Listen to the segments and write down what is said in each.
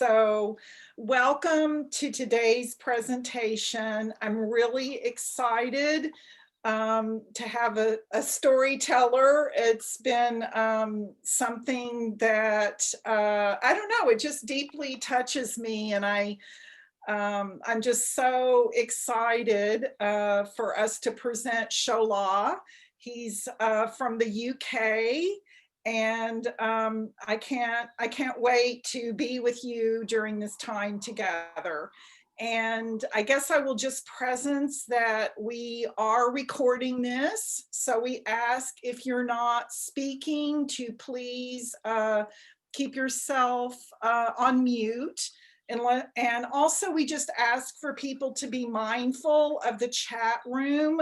So welcome to today's presentation. I'm really excited to have a storyteller. It's been something that, I don't know, it just deeply touches me, and I'm just so excited for us to present Sola. He's from the UK, and I can't wait to be with you during this time together. And I guess I will just presence that we are recording this. So we ask, if you're not speaking, to please keep yourself on mute. And also, we just ask for people to be mindful of the chat room.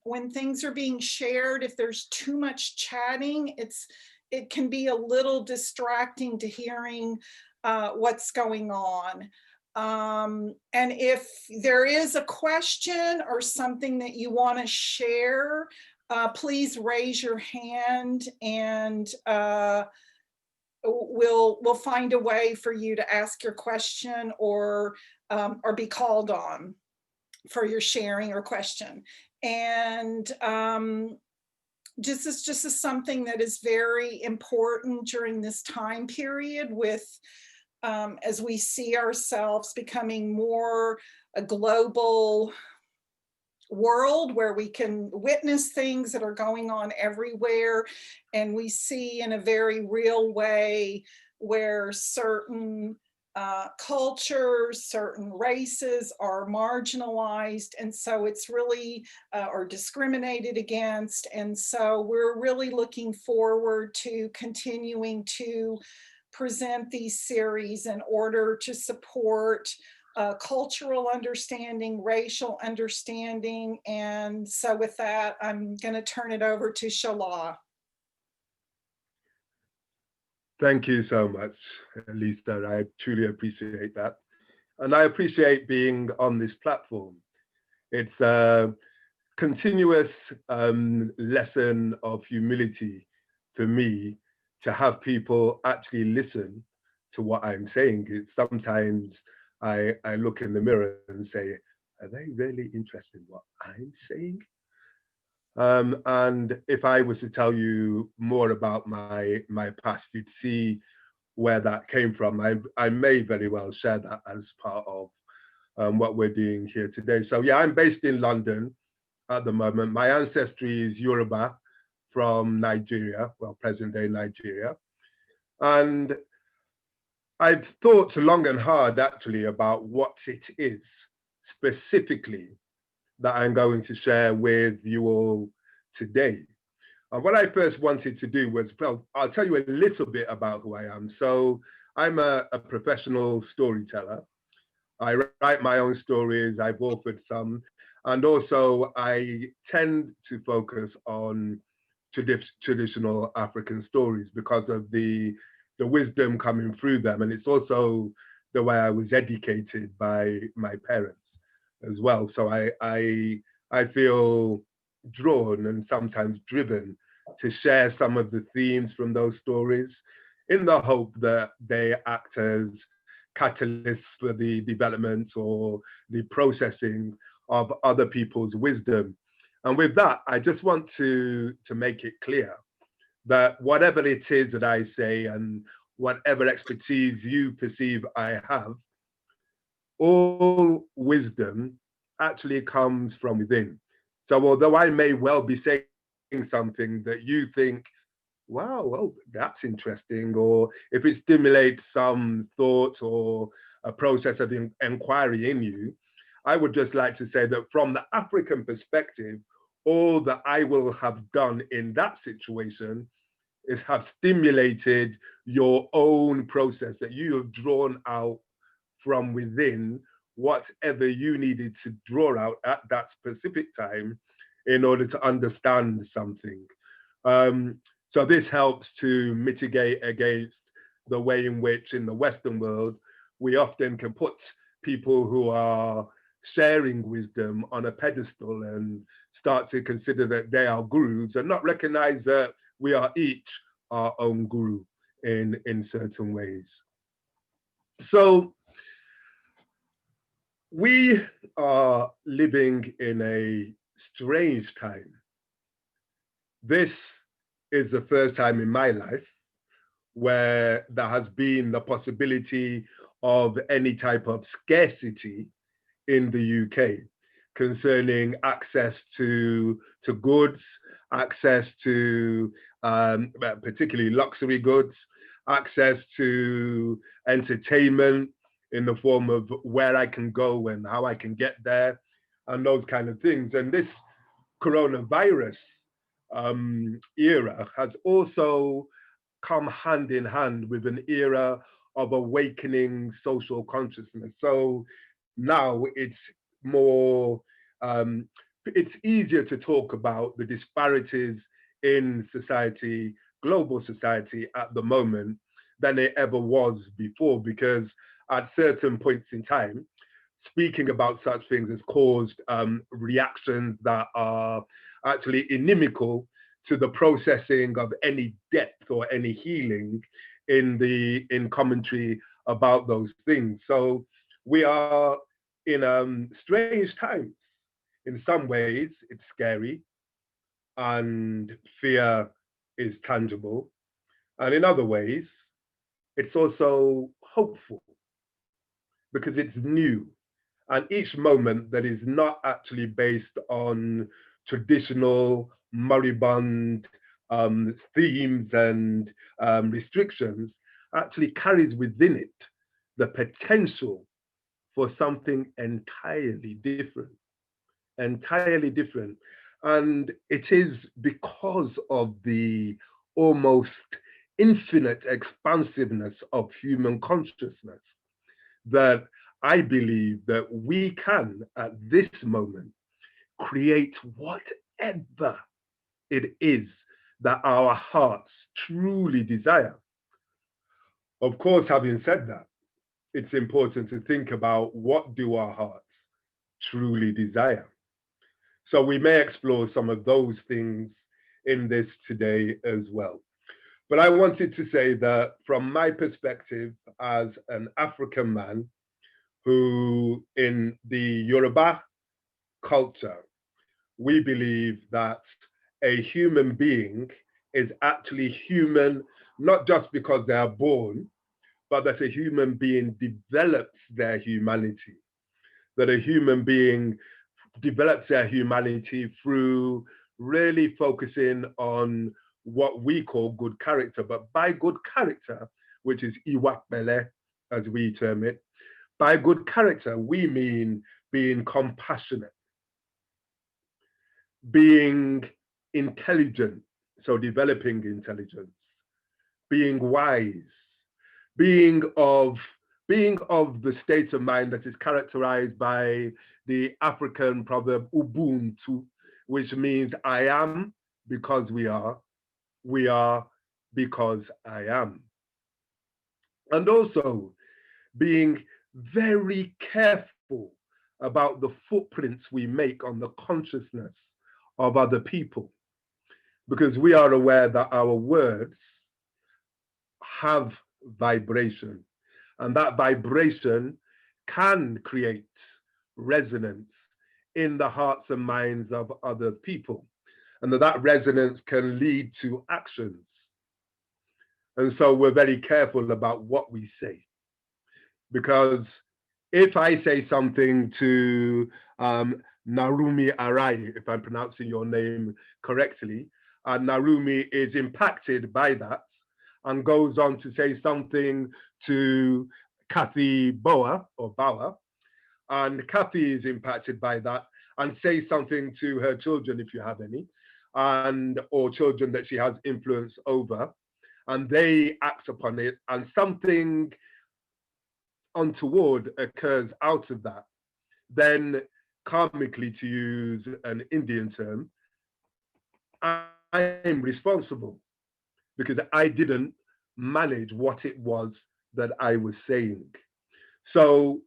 When things are being shared, if there's too much chatting, it can be a little distracting to hearing what's going on. And if there is a question or something that you want to share, please raise your hand, and we'll find a way for you to ask your question or be called on for your sharing or question. And this is something that is very important during this time period, with as we see ourselves becoming more a global world where we can witness things that are going on everywhere, and we see in a very real way where certain cultures, certain races are marginalized, and so it's really or discriminated against. And so we're really looking forward to continuing to present these series in order to support cultural understanding, racial understanding. And so with that, I'm going to turn it over to Sola. Thank you so much, Lisa. I truly appreciate that. And I appreciate being on this platform. It's a continuous lesson of humility for me to have people actually listen to what I'm saying. Sometimes I look in the mirror and say, are they really interested in what I'm saying? And if I was to tell you more about my past, you'd see where that came from. I may very well share that as part of what we're doing here today. So yeah, I'm based in London at the moment. My ancestry is Yoruba from Nigeria, well, present day Nigeria. And I've thought long and hard actually about what it is specifically that I'm going to share with you all today. And what I first wanted to do was, well, I'll tell you a little bit about who I am. So I'm a professional storyteller. I write my own stories, I've authored some, and also I tend to focus on traditional African stories because of the wisdom coming through them. And it's also the way I was educated by my parents as well. So I feel drawn and sometimes driven to share some of the themes from those stories in the hope that they act as catalysts for the development or the processing of other people's wisdom. And with that, I just want to make it clear that whatever it is that I say and whatever expertise you perceive I have, all wisdom actually comes from within. So although I may well be saying something that you think, wow, well, that's interesting, or if it stimulates some thought or a process of inquiry in you, I would just like to say that from the African perspective, all that I will have done in that situation is have stimulated your own process that you have drawn out from within, whatever you needed to draw out at that specific time in order to understand something. So this helps to mitigate against the way in which in the Western world, we often can put people who are sharing wisdom on a pedestal and start to consider that they are gurus and not recognize that we are each our own guru in certain ways. So we are living in a strange time. This is the first time in my life where there has been the possibility of any type of scarcity in the UK concerning access to goods, access to particularly luxury goods, access to entertainment in the form of where I can go and how I can get there, and those kind of things. And this coronavirus era has also come hand in hand with an era of awakening social consciousness. So now it's more, it's easier to talk about the disparities in society, global society at the moment than it ever was before, because at certain points in time, speaking about such things has caused reactions that are actually inimical to the processing of any depth or any healing in commentary about those things. So we are in strange times. In some ways, it's scary and fear is tangible. And in other ways, it's also hopeful because it's new. And each moment that is not actually based on traditional moribund themes and restrictions actually carries within it the potential for something entirely different. And it is because of the almost infinite expansiveness of human consciousness that I believe that we can, at this moment, create whatever it is that our hearts truly desire. Of course, having said that, it's important to think about what do our hearts truly desire. So we may explore some of those things in this today as well. But I wanted to say that from my perspective as an African man who in the Yoruba culture, we believe that a human being is actually human, not just because they are born, but that a human being develops their humanity, that a human being develops their humanity through really focusing on what we call good character. But by good character, which is iwakbele, as we term it, by good character, we mean being compassionate, being intelligent, so developing intelligence, being wise, being of the state of mind that is characterized by the African proverb Ubuntu, which means I am because we are because I am. And also being very careful about the footprints we make on the consciousness of other people, because we are aware that our words have vibration, and that vibration can create resonance in the hearts and minds of other people, and that resonance can lead to actions. And so we're very careful about what we say, because if I say something to Narumi Arai, if I'm pronouncing your name correctly, and Narumi is impacted by that and goes on to say something to Kathy Bauer, and Kathy is impacted by that and say something to her children, if you have any, or children that she has influence over, and they act upon it, and something untoward occurs out of that, then karmically, to use an Indian term, I'm responsible because I didn't manage what it was that I was saying. So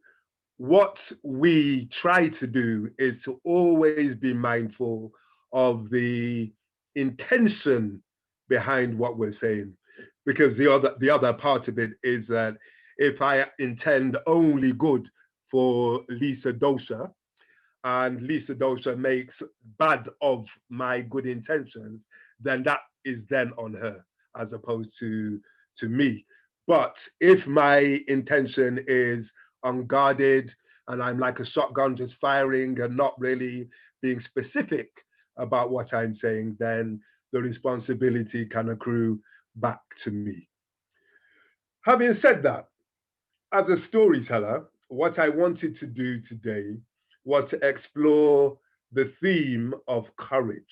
what we try to do is to always be mindful of the intention behind what we're saying, because the other part of it is that if I intend only good for Lisa Dosha, and Lisa Dosha makes bad of my good intentions, then that is then on her as opposed to me. But if my intention is unguarded and I'm like a shotgun just firing and not really being specific about what I'm saying, then the responsibility can accrue back to me. Having said that, as a storyteller, what I wanted to do today was to explore the theme of courage.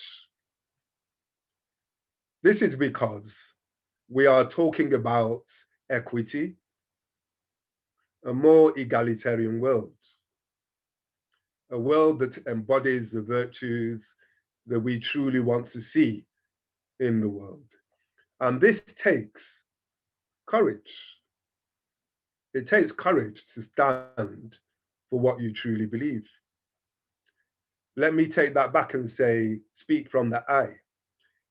This is because we are talking about equity, a more egalitarian world, a world that embodies the virtues that we truly want to see in the world. And this takes courage. It takes courage to stand for what you truly believe. Let me take that back and say, speak from the I.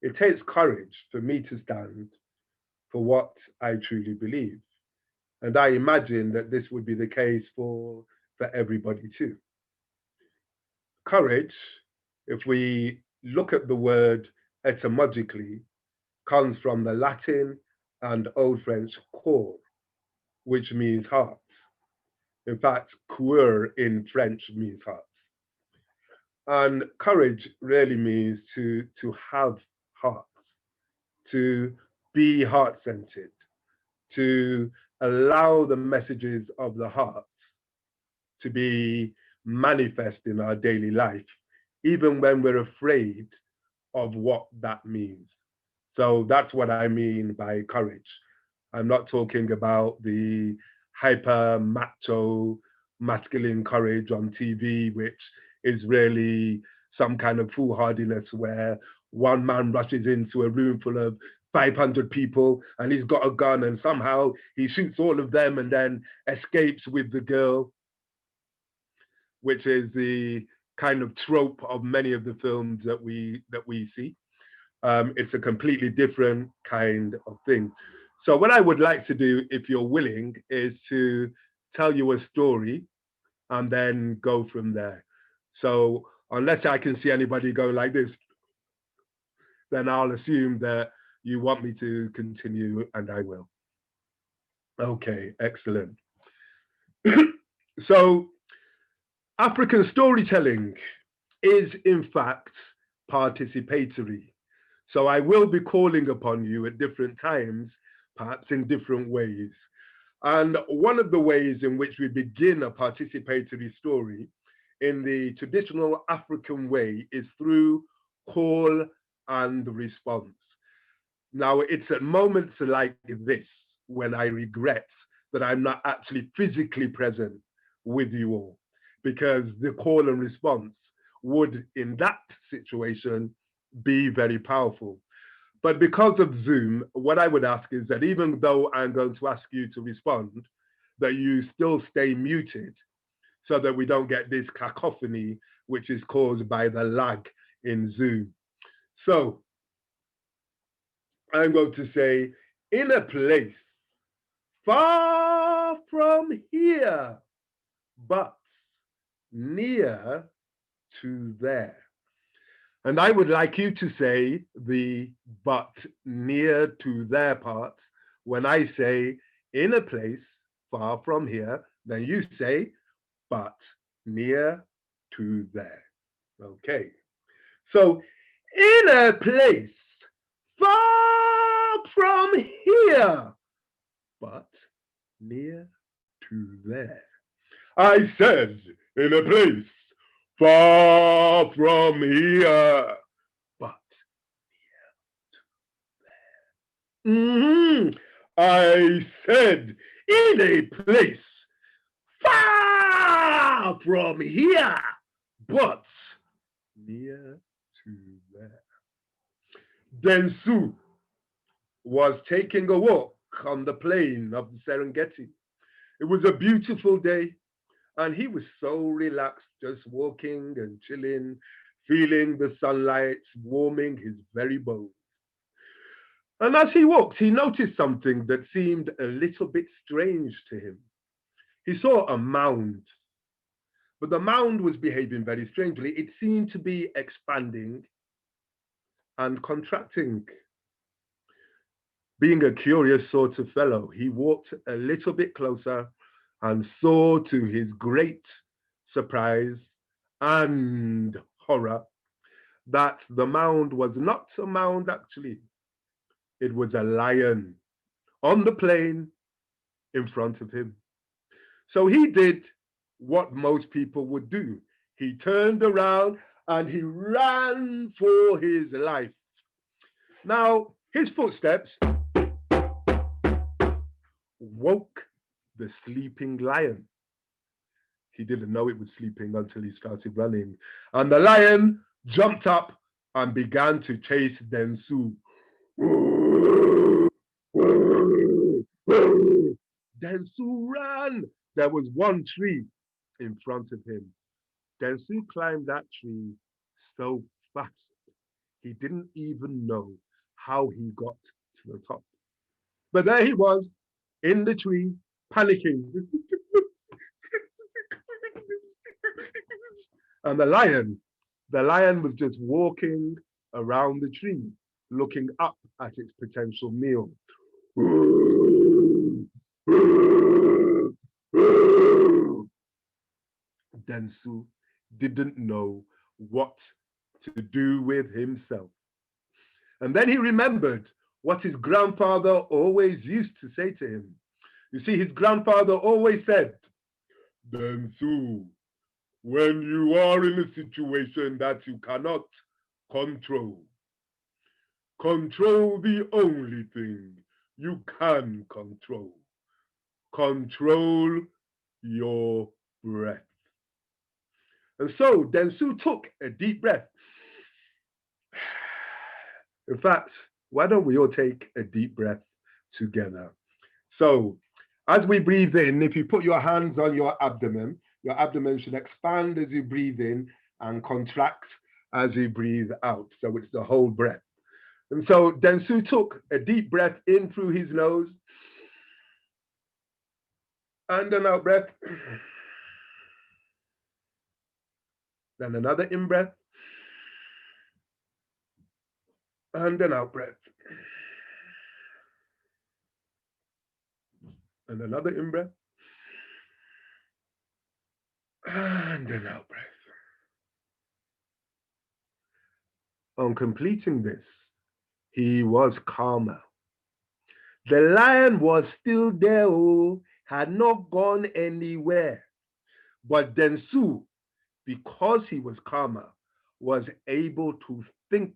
It takes courage for me to stand for what I truly believe. And I imagine that this would be the case for everybody too. Courage, if we look at the word etymologically, comes from the Latin and Old French cor, which means heart. In fact, coeur in French means heart. And courage really means to have heart, to be heart-centered, to allow the messages of the heart to be manifest in our daily life, even when we're afraid of what that means. So that's what I mean by courage. I'm not talking about the hyper macho masculine courage on TV, which is really some kind of foolhardiness where one man rushes into a room full of 500 people and he's got a gun and somehow he shoots all of them and then escapes with the girl, which is the kind of trope of many of the films that we see. It's a completely different kind of thing. So what I would like to do, if you're willing, is to tell you a story and then go from there. So unless I can see anybody go like this, then I'll assume that you want me to continue and I will. Okay, excellent. So African storytelling is in fact participatory. So I will be calling upon you at different times, perhaps in different ways. And one of the ways in which we begin a participatory story in the traditional African way is through call and response. Now, it's at moments like this when I regret that I'm not actually physically present with you all, because the call and response would, in that situation, be very powerful. But because of Zoom, what I would ask is that even though I'm going to ask you to respond, that you still stay muted so that we don't get this cacophony, which is caused by the lag in Zoom. So I'm going to say, in a place far from here, but near to there. And I would like you to say the but near to there part. When I say in a place far from here, then you say but near to there. Okay. So in a place far from here, but near to there. I said in a place far from here, but near to there. I said in a place far from here, but near to there. Densu was taking a walk on the plain of the Serengeti. It was a beautiful day, and he was so relaxed, just walking and chilling, feeling the sunlight warming his very bones. And as he walked, he noticed something that seemed a little bit strange to him. He saw a mound, but the mound was behaving very strangely. It seemed to be expanding and contracting. Being a curious sort of fellow, he walked a little bit closer and saw to his great surprise and horror that the mound was not a mound actually. It was a lion on the plain in front of him. So he did what most people would do. He turned around and he ran for his life. Now, his footsteps woke the sleeping lion. He didn't know it was sleeping until he started running. And the lion jumped up and began to chase Dengsu. Dengsu ran. There was one tree in front of him. Dengsu climbed that tree so fast, he didn't even know how he got to the top. But there he was in the tree, panicking. And the lion was just walking around the tree, looking up at its potential meal. Dengsu didn't know what to do with himself. And then he remembered what his grandfather always used to say to him. You see, his grandfather always said, Dengsu, when you are in a situation that you cannot control, control the only thing you can control. Control your breath. And so Dengsu took a deep breath. In fact, why don't we all take a deep breath together? So, as we breathe in, if you put your hands on your abdomen should expand as you breathe in and contract as you breathe out. So, it's the whole breath. And so, Dengsu took a deep breath in through his nose and an out breath. Then another in breath and an out breath. And another in breath and an out breath. On completing this, he was calmer. The lion was still there, had not gone anywhere. But Dengsu, because he was calmer, was able to think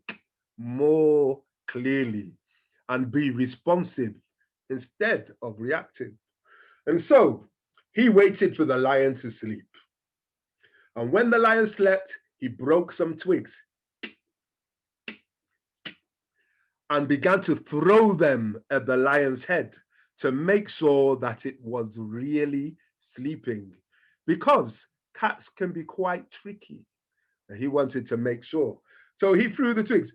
more clearly and be responsive instead of reactive. And so he waited for the lion to sleep. And when the lion slept, he broke some twigs and began to throw them at the lion's head to make sure that it was really sleeping, because cats can be quite tricky. And he wanted to make sure. So he threw the twigs.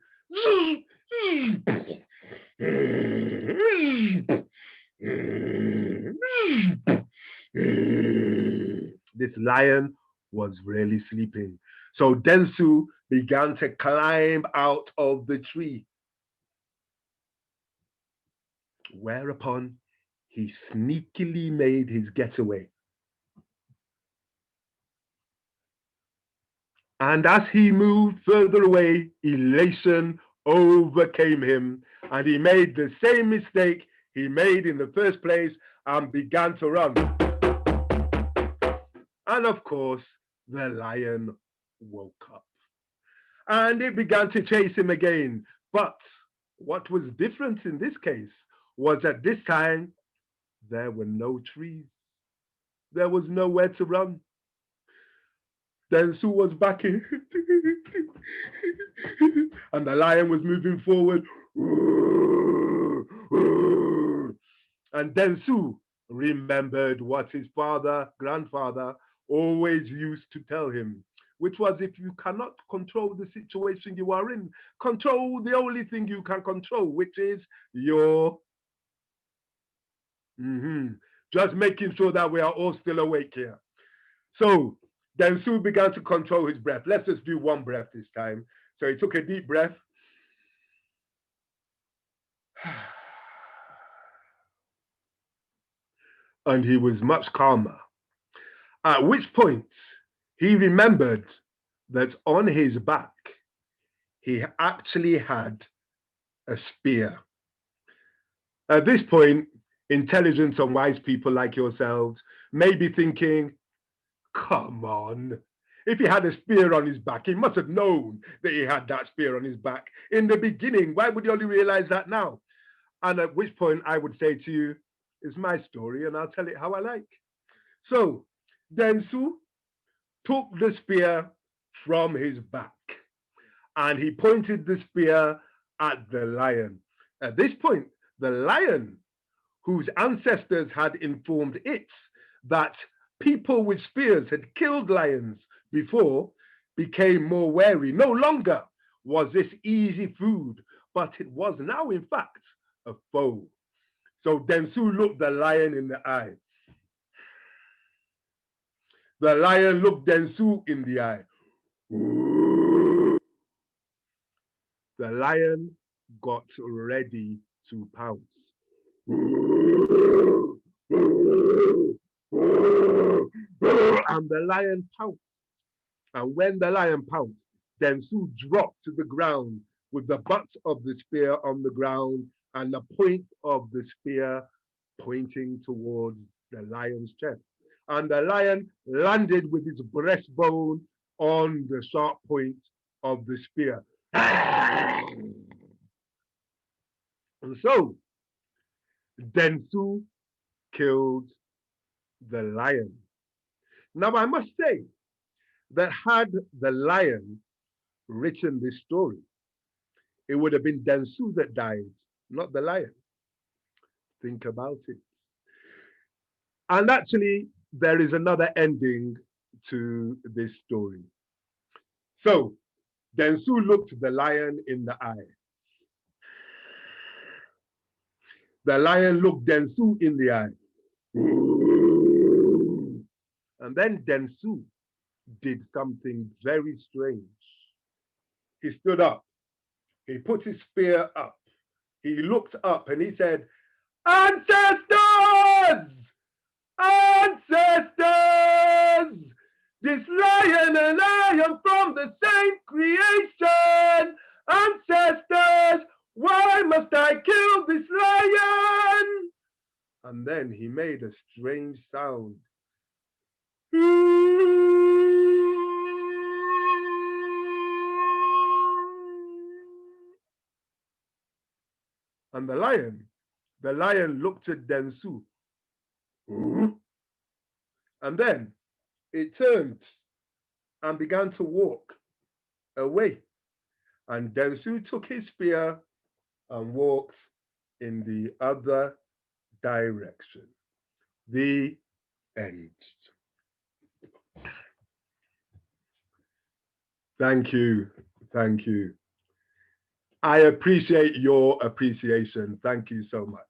This lion was really sleeping. So Dengsu began to climb out of the tree. Whereupon he sneakily made his getaway. And as he moved further away, elation overcame him, and he made the same mistake he made in the first place and began to run. And of course, the lion woke up and it began to chase him again. But what was different in this case was at this time, there were no trees. There was nowhere to run. Dengsu was backing and the lion was moving forward. And Dengsu remembered what his grandfather, always used to tell him. which was, if you cannot control the situation you are in, control the only thing you can control, which is your just making sure that we are all still awake here. So then Sue began to control his breath. Let's just do one breath this time. So he took a deep breath. And he was much calmer. At which point he remembered that on his back, he actually had a spear. At this point, intelligent and wise people like yourselves may be thinking, come on, if he had a spear on his back, he must have known that he had that spear on his back in the beginning. Why would he only realize that now? And at which point I would say to you, it's my story and I'll tell it how I like. So Densu took the spear from his back and he pointed the spear at the lion. At this point, the lion, whose ancestors had informed it that people with spears had killed lions before, became more wary. No longer was this easy food, but it was now, in fact, a foe. So Densu looked the lion in the eye. The lion looked Densu in the eye. The lion got ready to pounce. And the lion pounced. And when the lion pounced, Densu dropped to the ground with the butt of the spear on the ground and the point of the spear pointing towards the lion's chest. And the lion landed with its breastbone on the sharp point of the spear. And so Densu killed the lion. Now I must say that had the lion written this story, it would have been Densu that died, not the lion. Think about it. And actually, there is another ending to this story. So Densu looked the lion in the eye. The lion looked Densu in the eye. And then Densu did something very strange. He stood up. He put his spear up. He looked up and he said, "Ancestors! Ancestors! This lion and I am from the same creation. Ancestors, why must I kill this lion?" And then he made a strange sound. And the lion looked at Densu. And then it turned and began to walk away. And Densu took his spear and walked in the other direction. The end. Thank you. Thank you. I appreciate your appreciation. Thank you so much.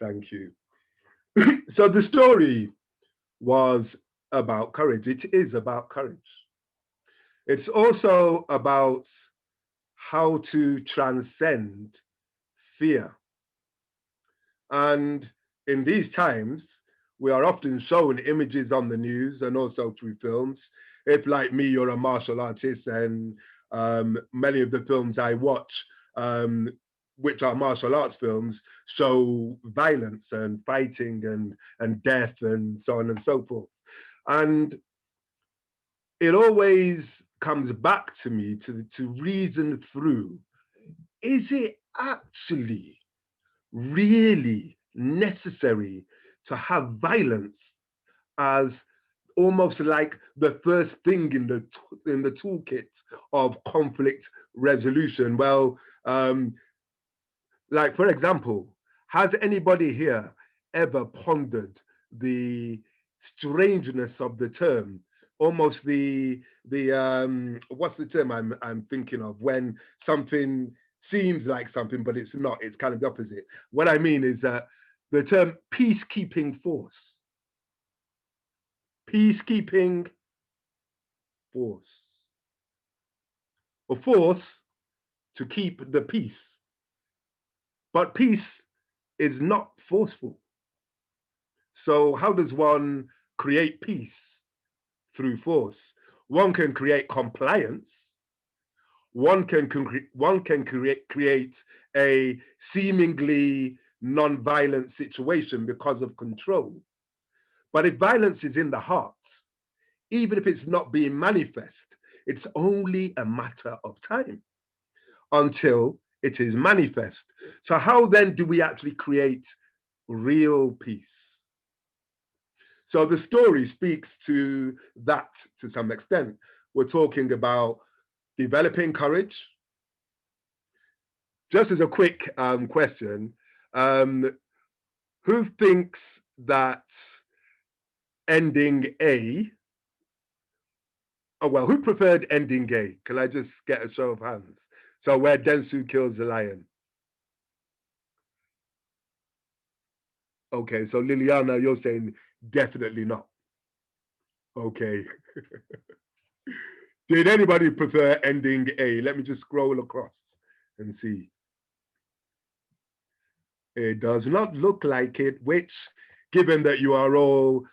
Thank you. So the story was about courage. It is about courage. It's also about how to transcend fear. And in these times, we are often shown images on the news and also through films. If, like me, you're a martial artist, and many of the films I watch, which are martial arts films, show violence and fighting and death and so on and so forth. And it always comes back to me to reason through, is it actually really necessary to have violence as almost like the first thing in the toolkit of conflict resolution? Well, like, for example, has anybody here ever pondered the strangeness of the term almost the what's the term I'm thinking of, when something seems like something but it's not, it's kind of the opposite. What I mean is that the term peacekeeping force, peacekeeping force, a force to keep the peace. But peace is not forceful. So how does one create peace? Through force. One can create compliance. One can create a seemingly non-violent situation because of control. But if violence is in the heart, even if it's not being manifest, it's only a matter of time until it is manifest. So how then do we actually create real peace? So the story speaks to that to some extent. We're talking about developing courage. Just as a quick question, who thinks that ending A, oh well, who preferred ending A? Can I just get a show of hands? So where Dentsu kills the lion. Okay, so Liliana, you're saying definitely not. Okay. Did anybody prefer ending A? Let me just scroll across and see. It does not look like it, which, given that you are all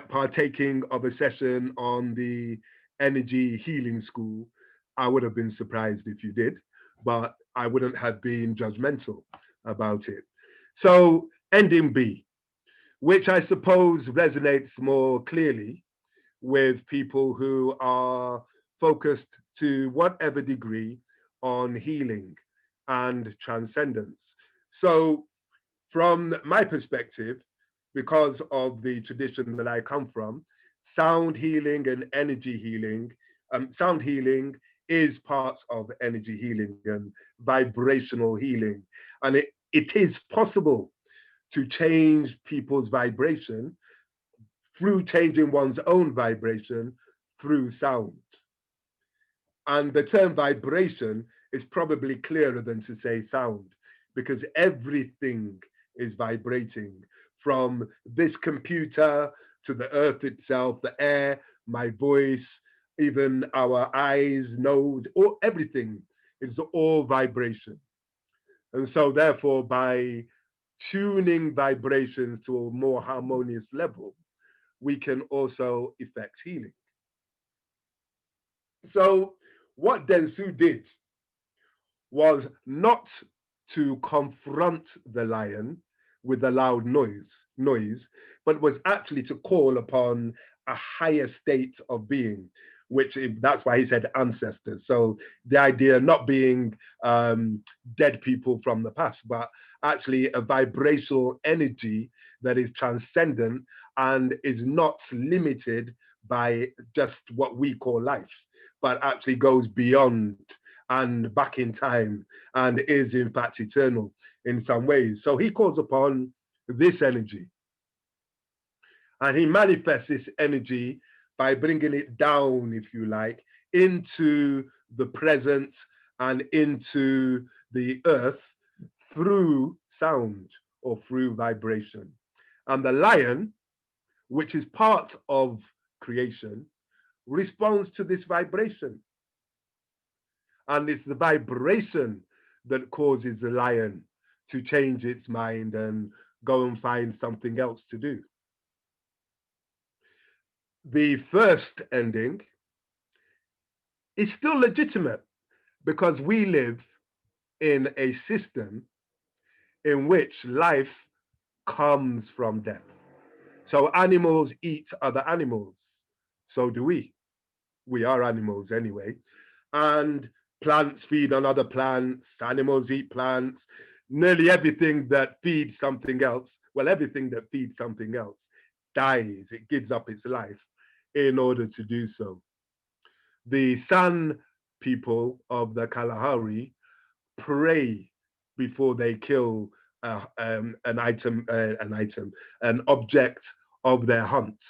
partaking of a session on the energy healing school, I would have been surprised if you did, but I wouldn't have been judgmental about it. So, ending B, which I suppose resonates more clearly with people who are focused to whatever degree on healing and transcendence. So, from my perspective, because of the tradition that I come from, sound healing and energy healing, sound healing is part of energy healing and vibrational healing. And it is possible to change people's vibration through changing one's own vibration through sound. And the term vibration is probably clearer than to say sound, because everything is vibrating, from this computer to the earth itself, the air, my voice, even our eyes, nose, or everything is all vibration. And so therefore, by tuning vibrations to a more harmonious level, we can also effect healing. So what Dentsu did was not to confront the lion with a loud noise, but was actually to call upon a higher state of being, which that's why he said ancestors. So the idea not being dead people from the past, but actually a vibrational energy that is transcendent and is not limited by just what we call life, but actually goes beyond and back in time and is in fact eternal in some ways. So he calls upon this energy, and he manifests this energy by bringing it down, if you like, into the present and into the earth through sound or through vibration. And the lion, which is part of creation, responds to this vibration. And it's the vibration that causes the lion to change its mind and go and find something else to do. The first ending is still legitimate because we live in a system in which life comes from death. So animals eat other animals. So do we. We are animals anyway. And plants feed on other plants, animals eat plants. Nearly everything that feeds something else, well, everything that feeds something else dies, it gives up its life in order to do so. The San people of the Kalahari pray before they kill an object of their hunts.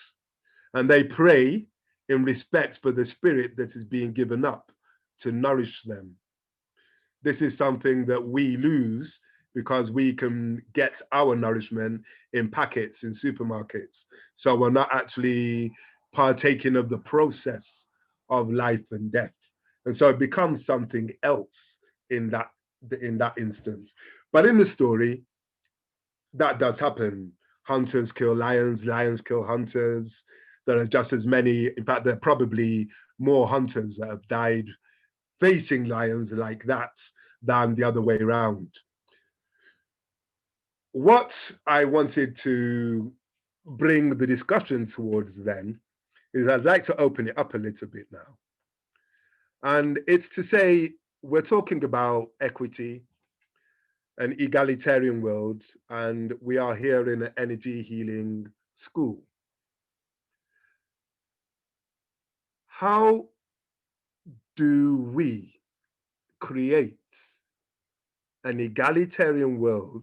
And they pray in respect for the spirit that is being given up to nourish them. This is something that we lose because we can get our nourishment in packets in supermarkets. So we're not actually partaking of the process of life and death. And so it becomes something else in that instance. But in the story, that does happen. Hunters kill lions, lions kill hunters. There are just as many, in fact, there are probably more hunters that have died facing lions like that than the other way around. What I wanted to bring the discussion towards then is I'd like to open it up a little bit now. And it's to say, we're talking about equity, an egalitarian world, and we are here in an energy healing school. How do we create an egalitarian world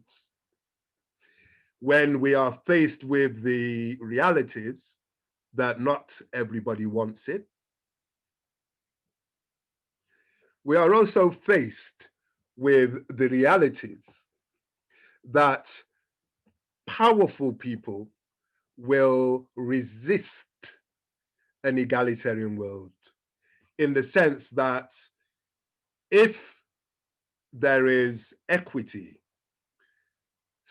when we are faced with the realities that not everybody wants it? We are also faced with the realities that powerful people will resist an egalitarian world, in the sense that if there is equity,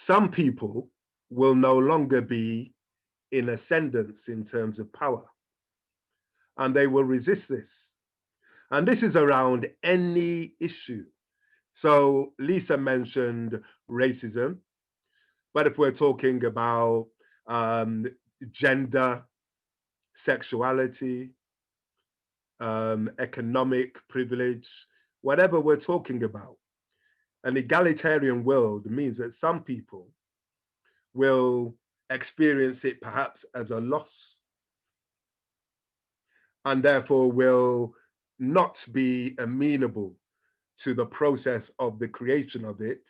some people will no longer be in ascendance in terms of power, and they will resist this. And this is around any issue. So Lisa mentioned racism, but if we're talking about gender, sexuality, economic privilege, whatever we're talking about, an egalitarian world means that some people will experience it perhaps as a loss, and therefore will not be amenable to the process of the creation of it,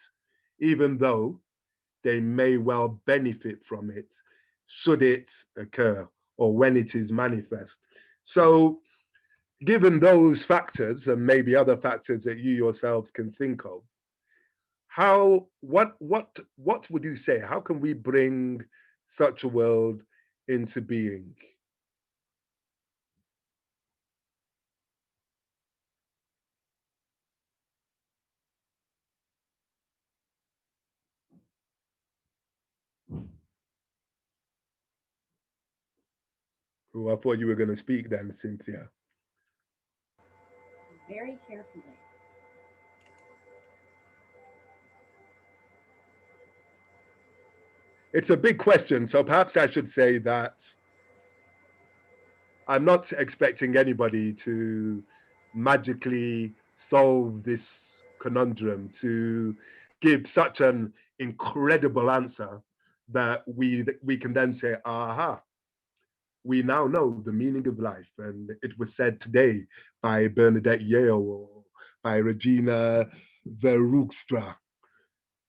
even though they may well benefit from it should it occur or when it is manifest. So given those factors and maybe other factors that you yourselves can think of, what would you say? How can we bring such a world into being? Oh, I thought you were going to speak then, Cynthia. Very carefully. It's a big question, so perhaps I should say that I'm not expecting anybody to magically solve this conundrum, to give such an incredible answer that we can then say, aha, we now know the meaning of life. And it was said today by Bernadette Yale or by Regina Verhoekstra.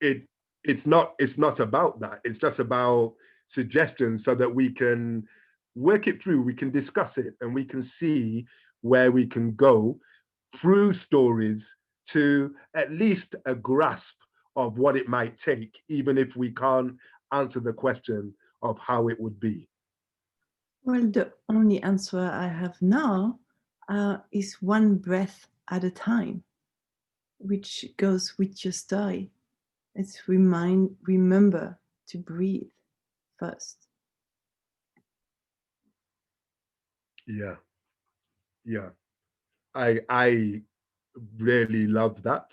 It it's not about that. It's just about suggestions so that we can work it through, we can discuss it, and we can see where we can go through stories to at least a grasp of what it might take, even if we can't answer the question of how it would be. Well, the only answer I have now is one breath at a time, which goes with your story. It's remember to breathe first. Yeah, yeah. I really love that.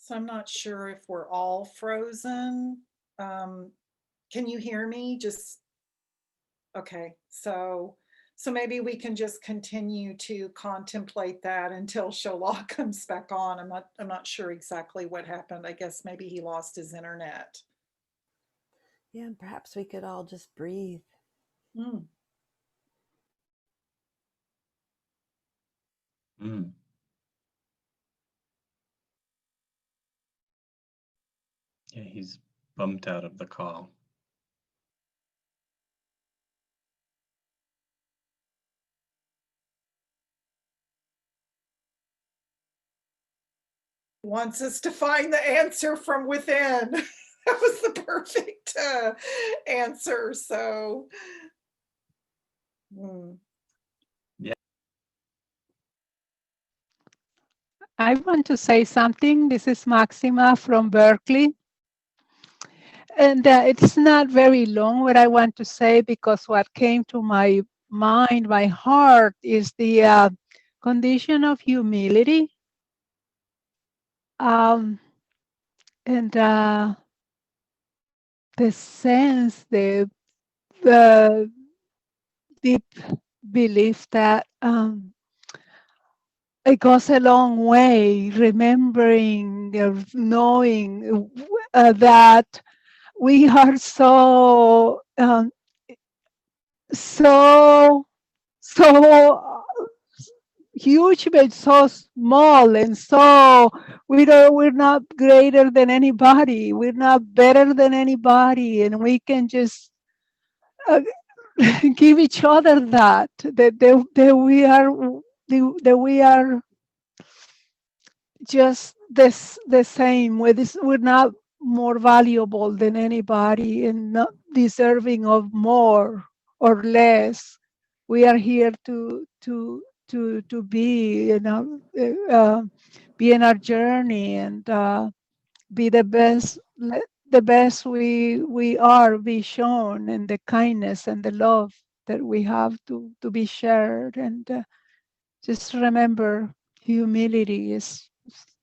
So I'm not sure if we're all frozen. Can you hear me? Just, okay. So maybe we can just continue to contemplate that until Shola comes back on. I'm not sure exactly what happened. I guess maybe he lost his internet. Yeah, and perhaps we could all just breathe. Mm. Mm. Yeah, he's bumped out of the call. Wants us to find the answer from within. That was the perfect answer. So, Yeah. I want to say something. This is Maxima from Berkeley. And it's not very long what I want to say, because what came to my mind, my heart, is the condition of humility. And the sense, the deep belief that it goes a long way, remembering, knowing that we are so huge, but so small, and so we're not greater than anybody. We're not better than anybody, and we can just give each other that we are just the same. We're not more valuable than anybody, and not deserving of more or less. We are here to be, be in our journey, and be the best. The best we are, be shown, and the kindness and the love that we have to be shared. And just remember, humility is,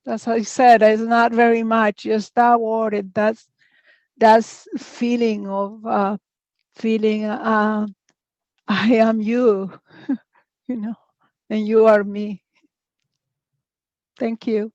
as I said, it's not very much, just that word. That's feeling of feeling I am you, and you are me. Thank you.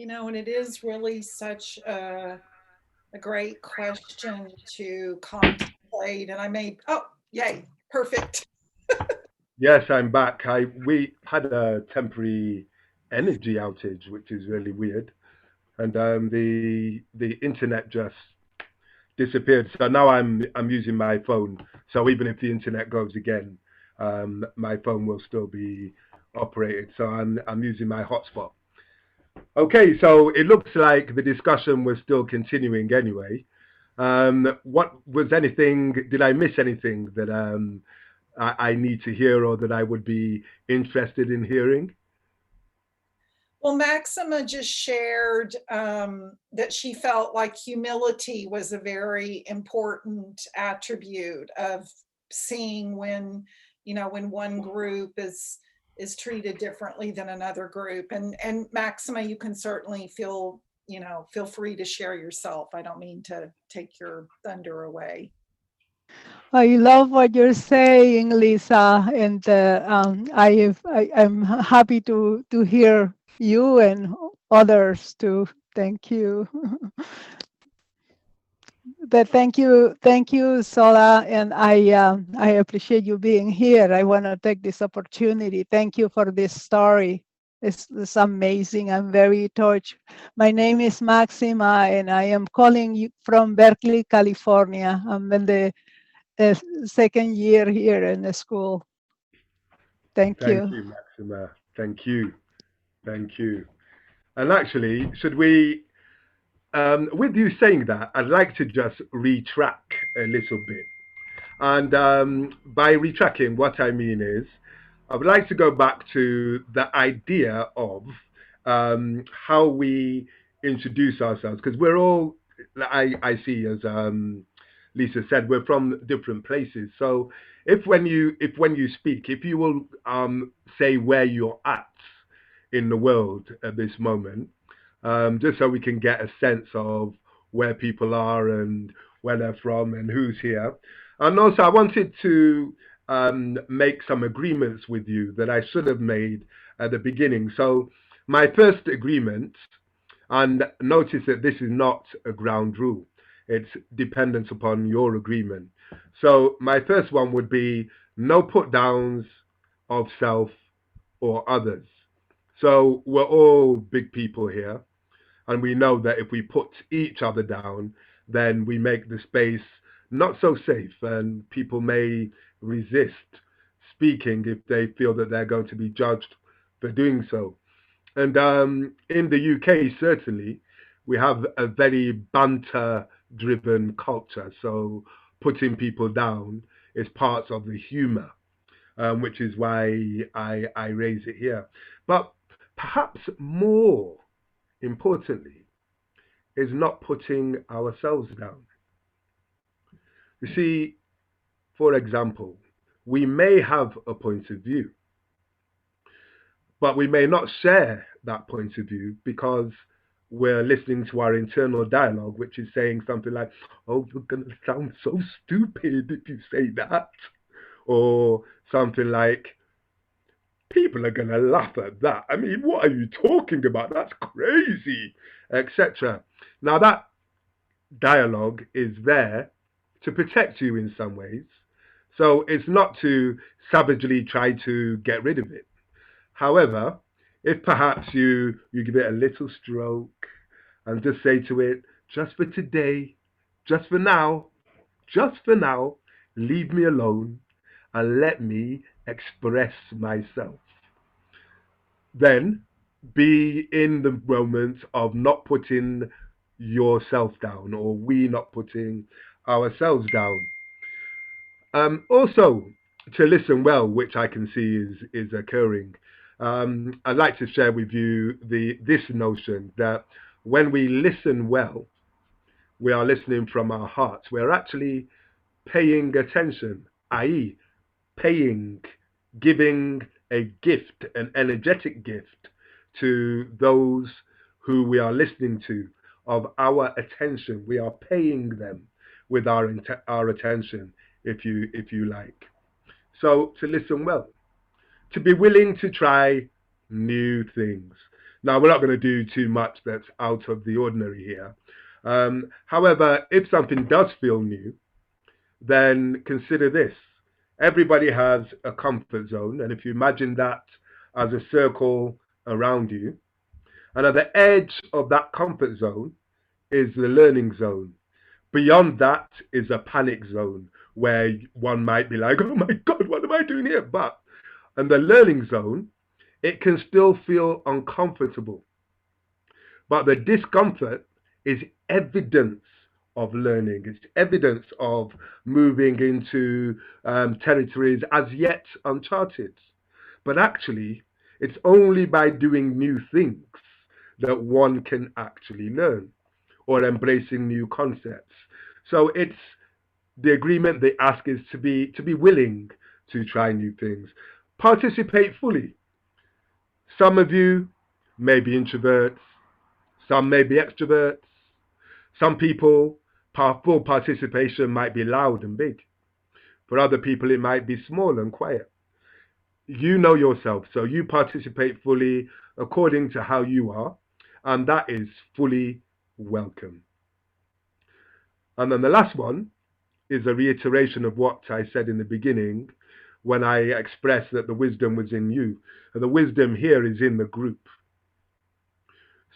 and it is really such a great question to contemplate. And oh, yay, perfect. Yes, I'm back. We had a temporary energy outage, which is really weird, and the internet just disappeared. So now I'm using my phone. So even if the internet goes again, my phone will still be operated. So I'm using my hotspot. Okay, so it looks like the discussion was still continuing anyway. What was anything? Did I miss anything that I need to hear, or that I would be interested in hearing? Well, Maxima just shared that she felt like humility was a very important attribute of seeing when one group is treated differently than another group. And Maxima, you can certainly feel free to share yourself. I don't mean to take your thunder away. I love what you're saying, Lisa, and I'm happy to hear you and others too. Thank you. But thank you, Sola, and I appreciate you being here. I want to take this opportunity. Thank you for this story. It's amazing. I'm very touched. My name is Maxima, and I am calling you from Berkeley, California. I'm in the second year here in the school. Thank you. Thank you, Maxima. Thank you. Thank you. And actually, should we, with you saying that, I'd like to just retrack a little bit. And by retracking, what I mean is, I would like to go back to the idea of how we introduce ourselves, because we're all, I see, as Lisa said, we're from different places. So if when you speak, if you will say where you're at in the world at this moment, just so we can get a sense of where people are and where they're from and who's here. And also, I wanted to make some agreements with you that I should have made at the beginning. So my first agreement, and notice that this is not a ground rule, it's dependent upon your agreement. So my first one would be no put downs of self or others. So we're all big people here, and we know that if we put each other down, then we make the space not so safe, and people may resist speaking if they feel that they're going to be judged for doing so. And in the UK, certainly, we have a very banter-driven culture. So putting people down is part of the humor, which is why I raise it here. But perhaps more importantly, is not putting ourselves down. You see, for example, we may have a point of view, but we may not share that point of view because we're listening to our internal dialogue, which is saying something like, oh, you're going to sound so stupid if you say that. Or something like, people are going to laugh at that. I mean, what are you talking about? That's crazy, etc. Now, that dialogue is there to protect you in some ways. So it's not to savagely try to get rid of it. However, if perhaps you give it a little stroke and just say to it, just for today, just for now, leave me alone and let me express myself. Then be in the moment of not putting yourself down, or we not putting ourselves down. Also, to listen well, which I can see is occurring. I'd like to share with you this notion that when we listen well, we are listening from our hearts. We're actually paying attention, i.e., paying, giving a gift, an energetic gift to those who we are listening to of our attention. We are paying them with our attention, if you like. So to listen well, to be willing to try new things. Now, we're not going to do too much that's out of the ordinary here. However, if something does feel new, then consider this. Everybody has a comfort zone, and if you imagine that as a circle around you, and at the edge of that comfort zone is the learning zone. Beyond that is a panic zone where one might be like, oh my God, what am I doing here? But in the learning zone, it can still feel uncomfortable. But the discomfort is evidence of learning. It's evidence of moving into territories as yet uncharted. But actually, it's only by doing new things that one can actually learn, or embracing new concepts. So it's the agreement they ask is to be willing to try new things. Participate fully. Some of you may be introverts, some may be extroverts. Some people, full participation might be loud and big. For other people, it might be small and quiet. You know yourself, so you participate fully according to how you are, and that is fully welcome. And then the last one is a reiteration of what I said in the beginning when I expressed that the wisdom was in you. And the wisdom here is in the group.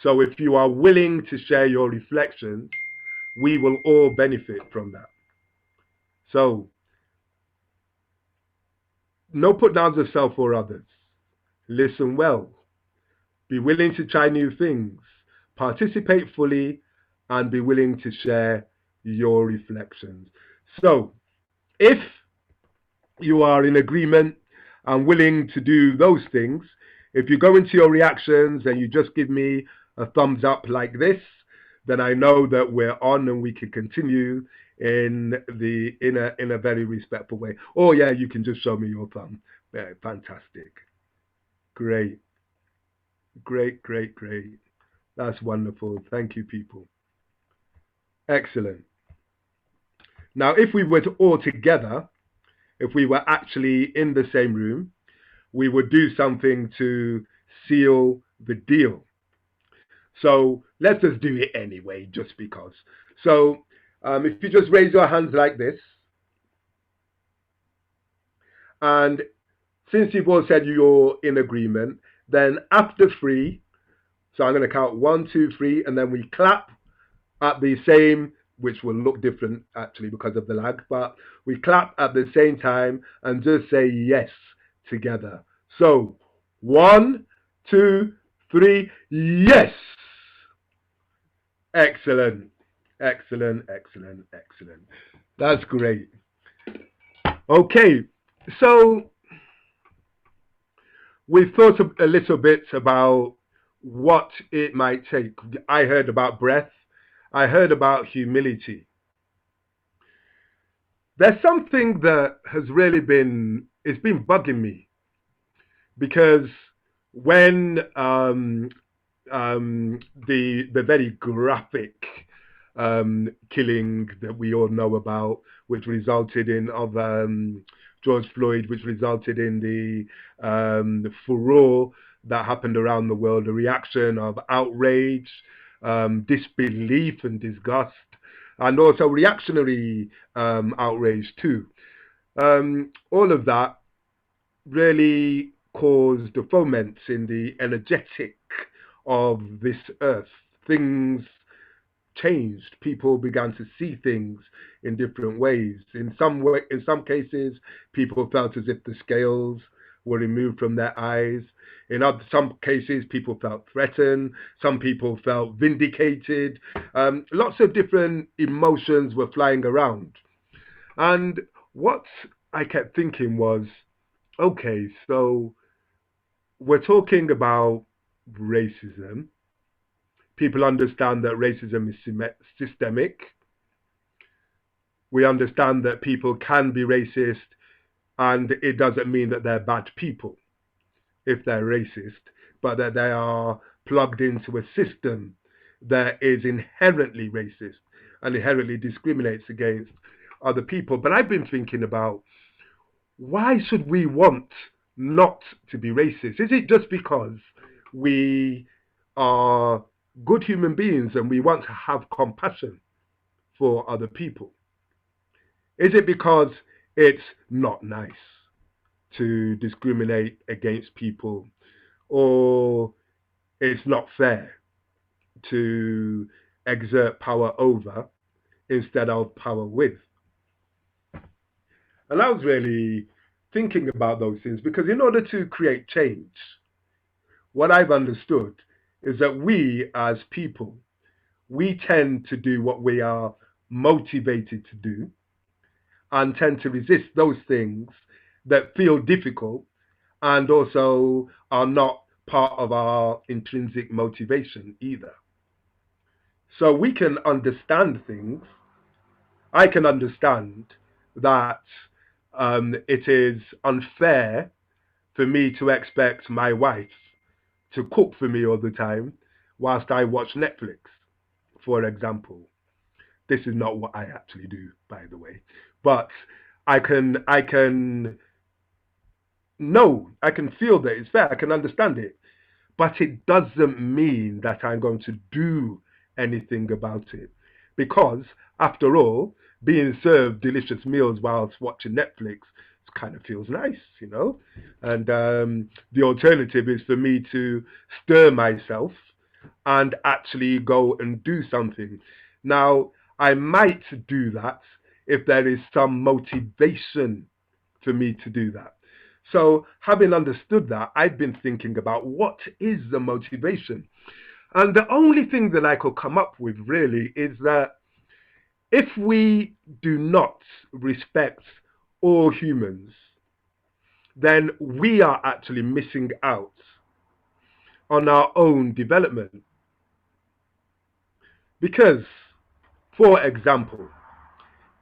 So if you are willing to share your reflections, we will all benefit from that. So, no put downs of self or others. Listen well. Be willing to try new things, participate fully, and be willing to share your reflections. So, if you are in agreement and willing to do those things, if you go into your reactions and you just give me a thumbs up like this, then I know that we're on and we can continue in a very respectful way. Oh yeah, you can just show me your thumb. Yeah, fantastic. Great. Great. That's wonderful. Thank you, people. Excellent. Now, if we were to all together, if we were actually in the same room, we would do something to seal the deal. So let's just do it anyway, just because. So if you just raise your hands like this, and since you've all said you're in agreement, then after 3, so I'm going to count 1, 2, 3, and then we clap at the same, which will look different actually because of the lag, but we clap at the same time and just say yes together. So 1, 2, 3, yes. Excellent. That's great. Okay, so we've thought a little bit about what it might take. I heard about breath. I heard about humility. There's something that has really been bugging me, because when the very graphic killing that we all know about, which resulted in George Floyd, which resulted in the furore that happened around the world, the reaction of outrage, disbelief and disgust, and also reactionary outrage too. All of that really caused the foment in the energetic of this earth. Things changed. People began to see things in different ways. In some cases, people felt as if the scales were removed from their eyes. In some cases, people felt threatened. Some people felt vindicated. Lots of different emotions were flying around. And what I kept thinking was, okay, so we're talking about racism. People understand that racism is systemic. We understand that people can be racist, and it doesn't mean that they're bad people if they're racist, but that they are plugged into a system that is inherently racist and inherently discriminates against other people. But I've been thinking about, why should we want not to be racist? Is it just because we are good human beings and we want to have compassion for other people? Is it because it's not nice to discriminate against people, or it's not fair to exert power over instead of power with? And I was really thinking about those things, because in order to create change, what I've understood is that we as people, we tend to do what we are motivated to do, and tend to resist those things that feel difficult and also are not part of our intrinsic motivation either. So we can understand things. I can understand that it is unfair for me to expect my wife to cook for me all the time whilst I watch Netflix, for example. This is not what I actually do, by the way, but I can feel that it's fair. I can understand it, but it doesn't mean that I'm going to do anything about it, because after all, being served delicious meals whilst watching Netflix kind of feels nice, you know. And the alternative is for me to stir myself and actually go and do something. Now, I might do that if there is some motivation for me to do that. So having understood that, I've been thinking about what is the motivation. And the only thing that I could come up with really is that if we do not respect all humans, then we are actually missing out on our own development. Because, for example,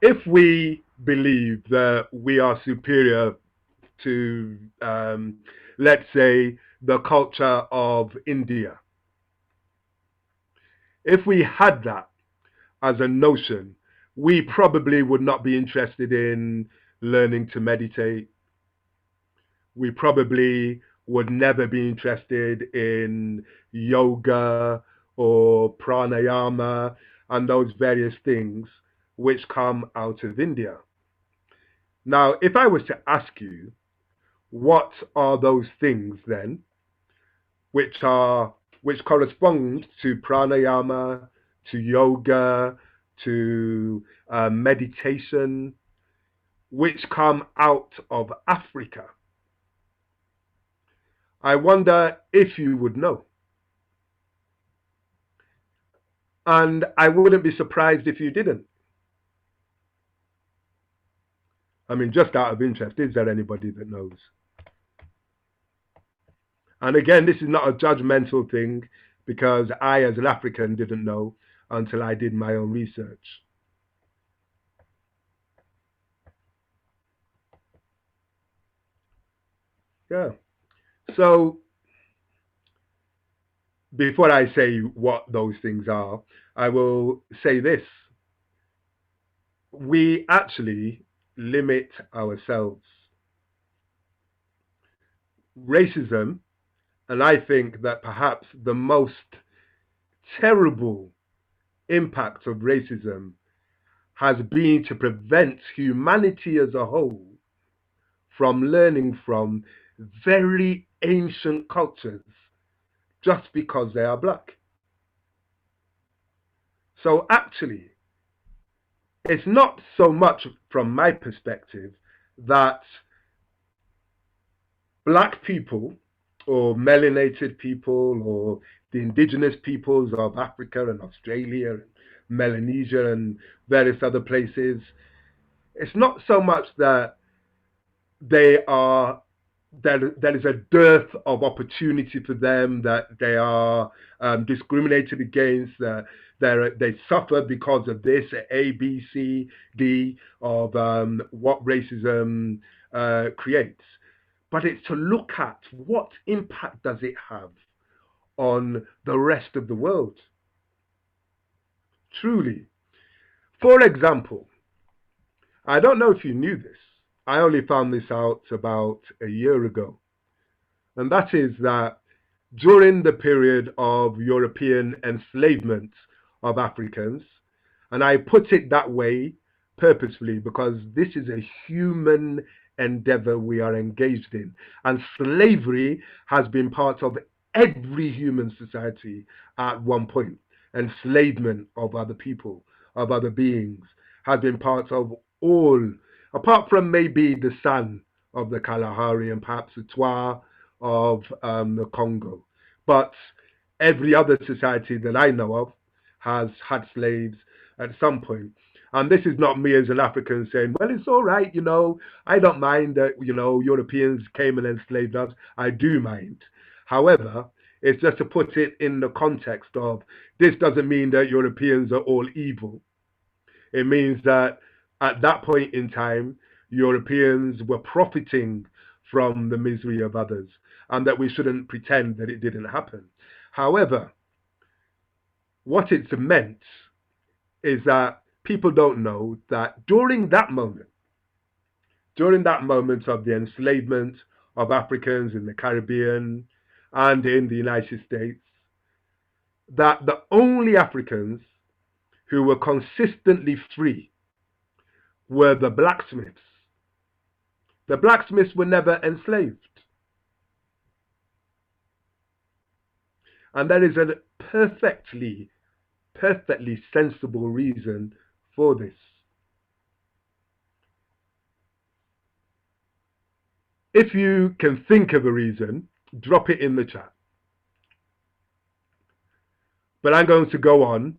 if we believe that we are superior to, let's say, the culture of India, if we had that as a notion, we probably would not be interested in learning to meditate. We probably would never be interested in yoga or pranayama and those various things which come out of India. Now, if I was to ask you, what are those things then which correspond to pranayama, to yoga, to meditation, which come out of Africa? I wonder if you would know. And I wouldn't be surprised if you didn't. I mean, just out of interest, is there anybody that knows? And again, this is not a judgmental thing, because I, as an African, didn't know until I did my own research. Yeah. So before I say what those things are, I will say this. We actually limit ourselves. Racism, and I think that perhaps the most terrible impact of racism has been to prevent humanity as a whole from learning from very ancient cultures just because they are black. So actually, it's not so much from my perspective that black people or melanated people or the indigenous peoples of Africa and Australia and Melanesia and various other places, it's not so much that there is a dearth of opportunity for them, that they are discriminated against, that they suffer because of this A, B, C, D of what racism creates. But it's to look at what impact does it have on the rest of the world. Truly. For example, I don't know if you knew this. I only found this out about a year ago. And that is that during the period of European enslavement of Africans, and I put it that way purposefully because this is a human endeavor we are engaged in. And slavery has been part of every human society at one point. Enslavement of other people, of other beings, has been part of all, apart from maybe the San of the Kalahari and perhaps the Twa of the Congo. But every other society that I know of has had slaves at some point. And this is not me as an African saying, well, it's all right, I don't mind that, Europeans came and enslaved us. I do mind. However, it's just to put it in the context of, this doesn't mean that Europeans are all evil. It means that at that point in time, Europeans were profiting from the misery of others, and that we shouldn't pretend that it didn't happen. However, what it's meant is that people don't know that during that moment of the enslavement of Africans in the Caribbean and in the United States, that the only Africans who were consistently free were the blacksmiths. The blacksmiths were never enslaved. And there is a perfectly sensible reason for this. If you can think of a reason, drop it in the chat. But I'm going to go on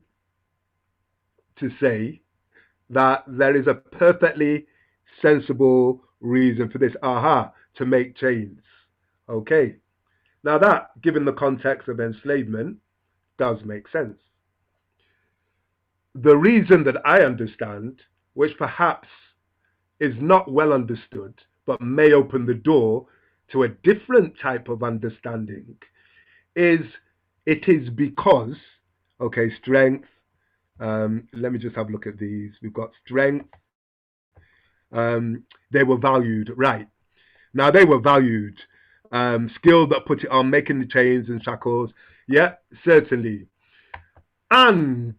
to say that there is a perfectly sensible reason for this, to make chains. Okay, now that, given the context of enslavement, does make sense. The reason that I understand, which perhaps is not well understood, but may open the door to a different type of understanding, is it is because, okay, strength, let me just have a look at these. We've got strength. They were valued, right. Now they were valued. Skill that put it on, making the chains and shackles. Yeah, certainly. And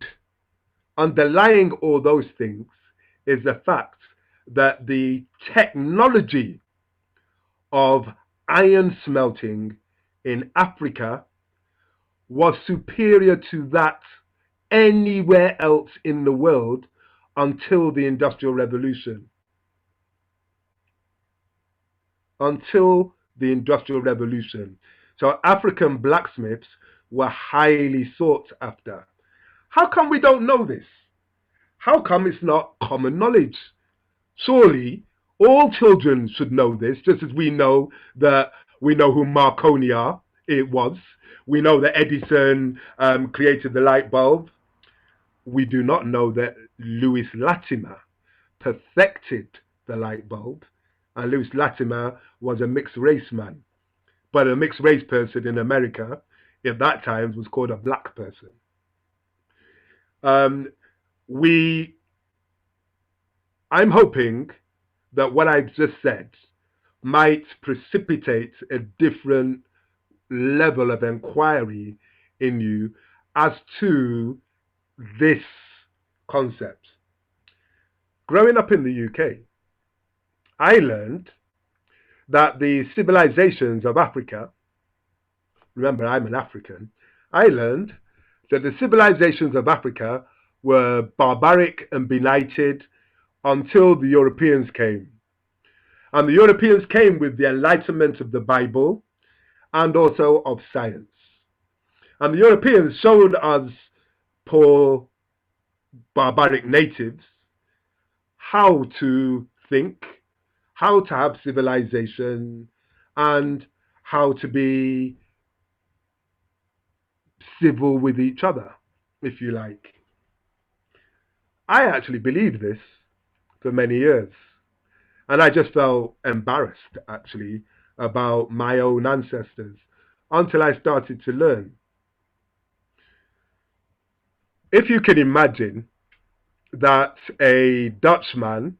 underlying all those things is the fact that the technology of iron smelting in Africa was superior to that anywhere else in the world until the Industrial Revolution. Until the Industrial Revolution. So African blacksmiths were highly sought after. How come we don't know this? How come it's not common knowledge? Surely all children should know this, just as we know who Marconi was. We know that Edison created the light bulb. We do not know that Louis Latimer perfected the light bulb. And Louis Latimer was a mixed race man. But a mixed race person in America at that time was called a black person. I'm hoping that what I've just said might precipitate a different level of inquiry in you as to this concept. Growing up in the UK, I learned that the civilizations of Africa, remember I'm an African, I learned that the civilizations of Africa were barbaric and benighted until the Europeans came. And the Europeans came with the enlightenment of the Bible and also of science. And the Europeans showed us poor barbaric natives how to think, how to have civilization, and how to be civil with each other, if you like. I actually believed this for many years. And I just felt embarrassed, actually, about my own ancestors until I started to learn. If you can imagine that a Dutchman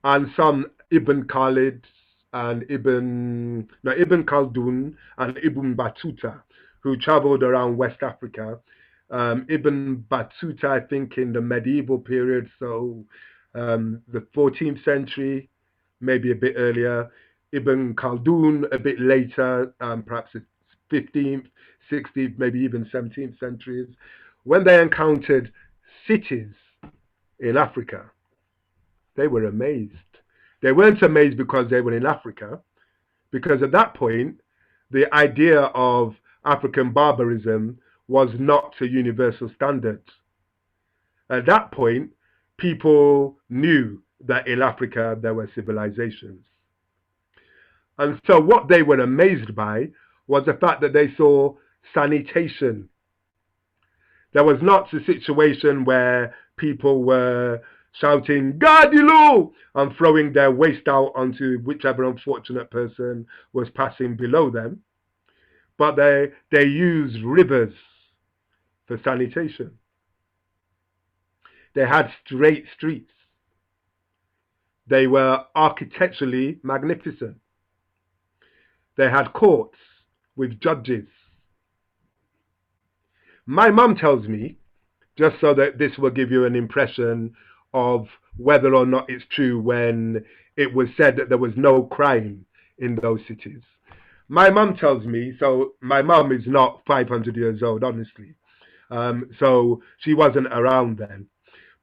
and some Ibn Khalid and Ibn Khaldun and Ibn Battuta, who traveled around West Africa. Ibn Battuta, I think, in the medieval period, so the 14th century, maybe a bit earlier. Ibn Khaldun a bit later, perhaps the 15th, 16th, maybe even 17th centuries. When they encountered cities in Africa, they were amazed. They weren't amazed because they were in Africa, because at that point, the idea of African barbarism was not a universal standard. At that point, people knew that in Africa there were civilizations. And so what they were amazed by was the fact that they saw sanitation. There was not a situation where people were shouting "Gadilo" and throwing their waste out onto whichever unfortunate person was passing below them, but they used rivers for sanitation. They had straight streets. They were architecturally magnificent. They had courts with judges. My mum tells me, just so that this will give you an impression of whether or not it's true, when it was said that there was no crime in those cities. My mum tells me, so my mum is not 500 years old, honestly. So she wasn't around then.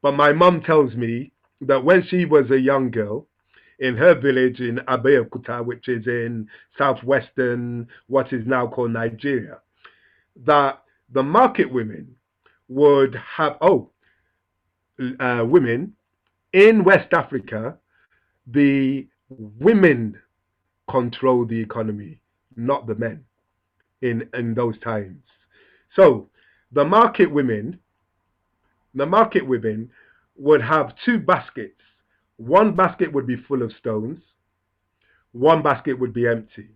But my mum tells me that when she was a young girl, in her village in Abeokuta, which is in southwestern, what is now called Nigeria, that the market women would have, women in West Africa, the women control the economy, not the men in those times. So the market women would have two baskets. One basket would be full of stones, one basket would be empty.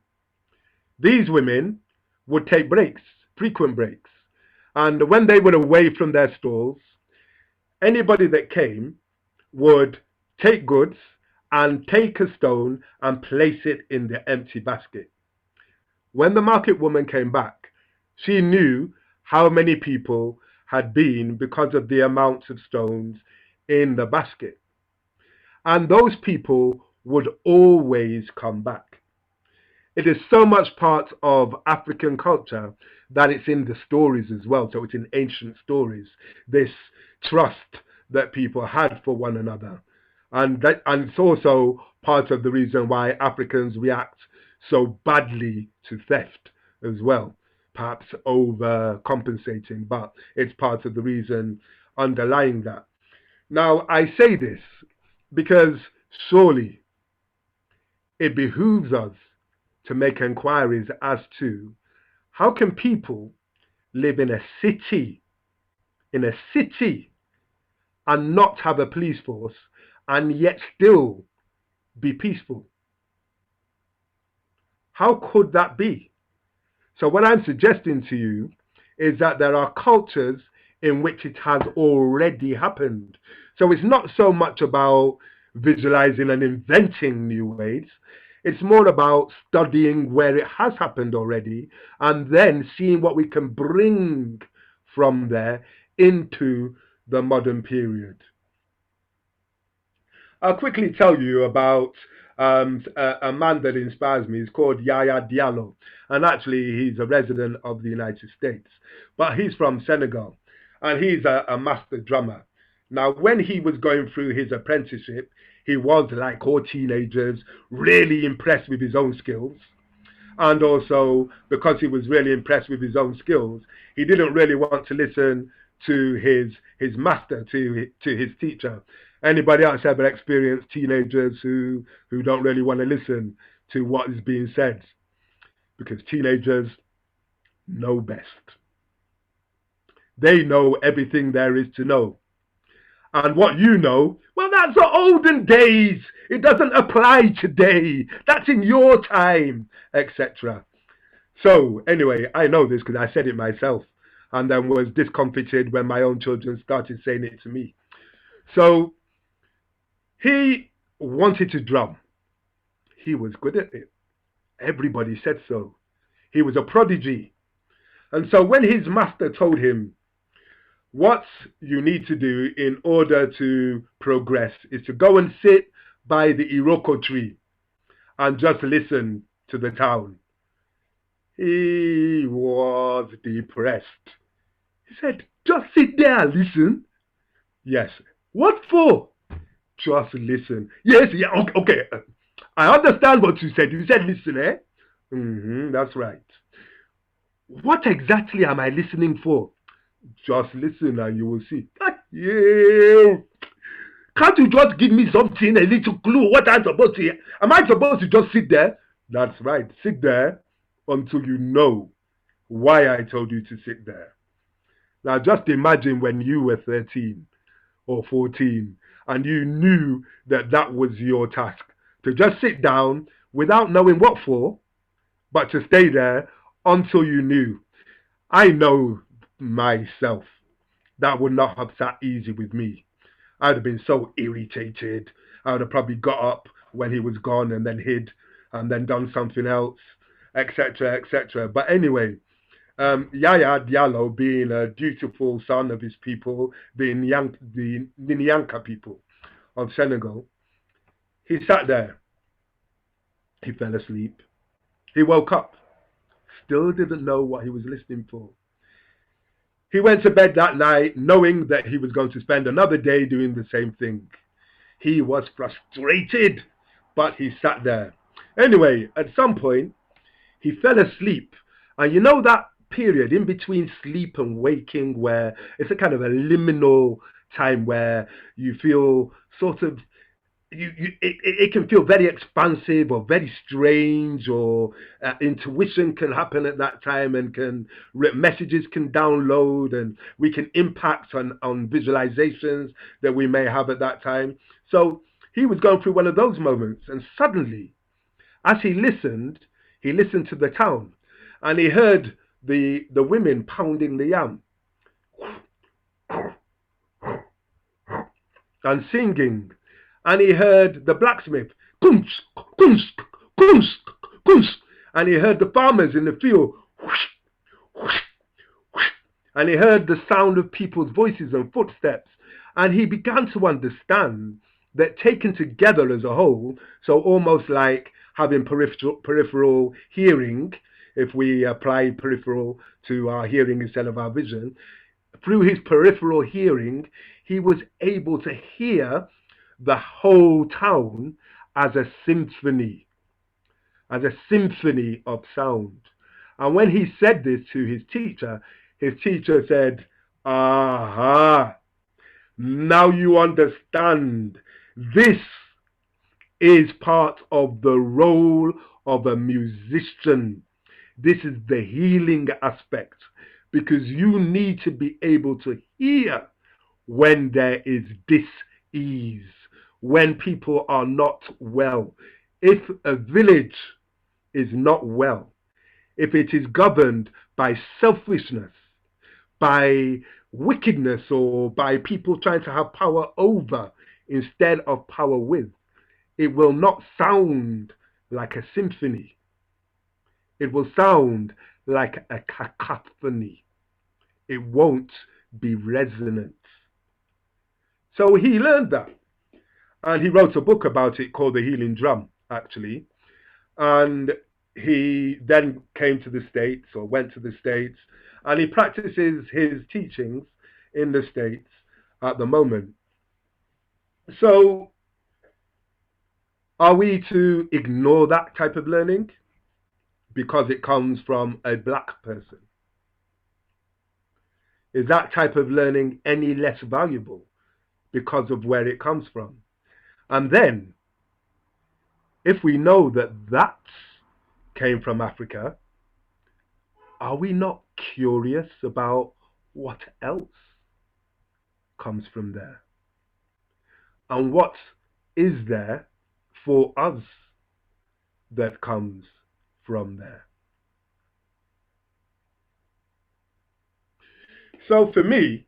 These women would take breaks, frequent breaks, and when they were away from their stalls, anybody that came would take goods and take a stone and place it in the empty basket. When the market woman came back, she knew how many people had been because of the amounts of stones in the basket. And those people would always come back. It is so much part of African culture that it's in the stories as well. So it's in ancient stories, this trust that people had for one another. And it's also part of the reason why Africans react so badly to theft as well, perhaps overcompensating, but it's part of the reason underlying that. Now, I say this because surely it behooves us to make inquiries as to how can people live in a city and not have a police force and yet still be peaceful? How could that be? So what I'm suggesting to you is that there are cultures in which it has already happened. So it's not so much about visualizing and inventing new ways. It's more about studying where it has happened already and then seeing what we can bring from there into the modern period. I'll quickly tell you about a man that inspires me. He's called Yaya Diallo, and actually he's a resident of the United States, but he's from Senegal, and he's a master drummer. Now, when he was going through his apprenticeship, he was, like all teenagers, really impressed with his own skills. And also, because he was really impressed with his own skills, he didn't really want to listen to his master, to his teacher. Anybody else ever experienced teenagers who don't really want to listen to what is being said? Because teenagers know best. They know everything there is to know. And what you know, well, that's the olden days. It doesn't apply today. That's in your time, etc. So anyway, I know this because I said it myself and then was discomfited when my own children started saying it to me. So he wanted to drum. He was good at it. Everybody said so. He was a prodigy. And so when his master told him, what you need to do in order to progress is to go and sit by the Iroko tree and just listen to the town. He was depressed. He said, just sit there and listen. Yes. What for? Just listen. Yes, yeah, okay. I understand what you said. You said listen, eh? That's right. What exactly am I listening for? Just listen and you will see. Yeah. Can't you just give me something, a little clue what I'm supposed to hear? Am I supposed to just sit there? That's right. Sit there until you know why I told you to sit there. Now just imagine when you were 13 or 14 and you knew that that was your task. To just sit down without knowing what for, but to stay there until you knew. I know myself. That would not have sat easy with me. I'd have been so irritated. I would have probably got up when he was gone and then hid and then done something else, etc., etc. But anyway, Yaya Diallo, being a dutiful son of his people, the Nyanka people of Senegal, he sat there. He fell asleep. He woke up. Still didn't know what he was listening for. He went to bed that night knowing that he was going to spend another day doing the same thing. He was frustrated but he sat there. Anyway, at some point, he fell asleep. And you know that period in between sleep and waking where it's a kind of a liminal time where you feel sort of, it can feel very expansive or very strange, or intuition can happen at that time, and messages can download, and we can impact on visualizations that we may have at that time. So he was going through one of those moments, and suddenly, as he listened to the town, and he heard the women pounding the yam and singing, and he heard the blacksmith, kunsk, kunsk, kunsk, kunsk, and he heard the farmers in the field, whoosh, whoosh, whoosh, and he heard the sound of people's voices and footsteps, and he began to understand that taken together as a whole, so almost like having peripheral hearing, if we apply peripheral to our hearing instead of our vision, through his peripheral hearing, he was able to hear the whole town as a symphony of sound. And when he said this to his teacher said, aha, now you understand. This is part of the role of a musician. This is the healing aspect, because you need to be able to hear when there is dis-ease, when people are not well. If a village is not well, if it is governed by selfishness, by wickedness, or by people trying to have power over instead of power with, it will not sound like a symphony. It will sound like a cacophony. It won't be resonant. So he learned that. And he wrote a book about it called The Healing Drum, actually. And he then came to the States, or went to the States, and he practices his teachings in the States at the moment. So are we to ignore that type of learning because it comes from a black person? Is that type of learning any less valuable because of where it comes from? And then, if we know that that came from Africa, are we not curious about what else comes from there? And what is there for us that comes from there? So for me,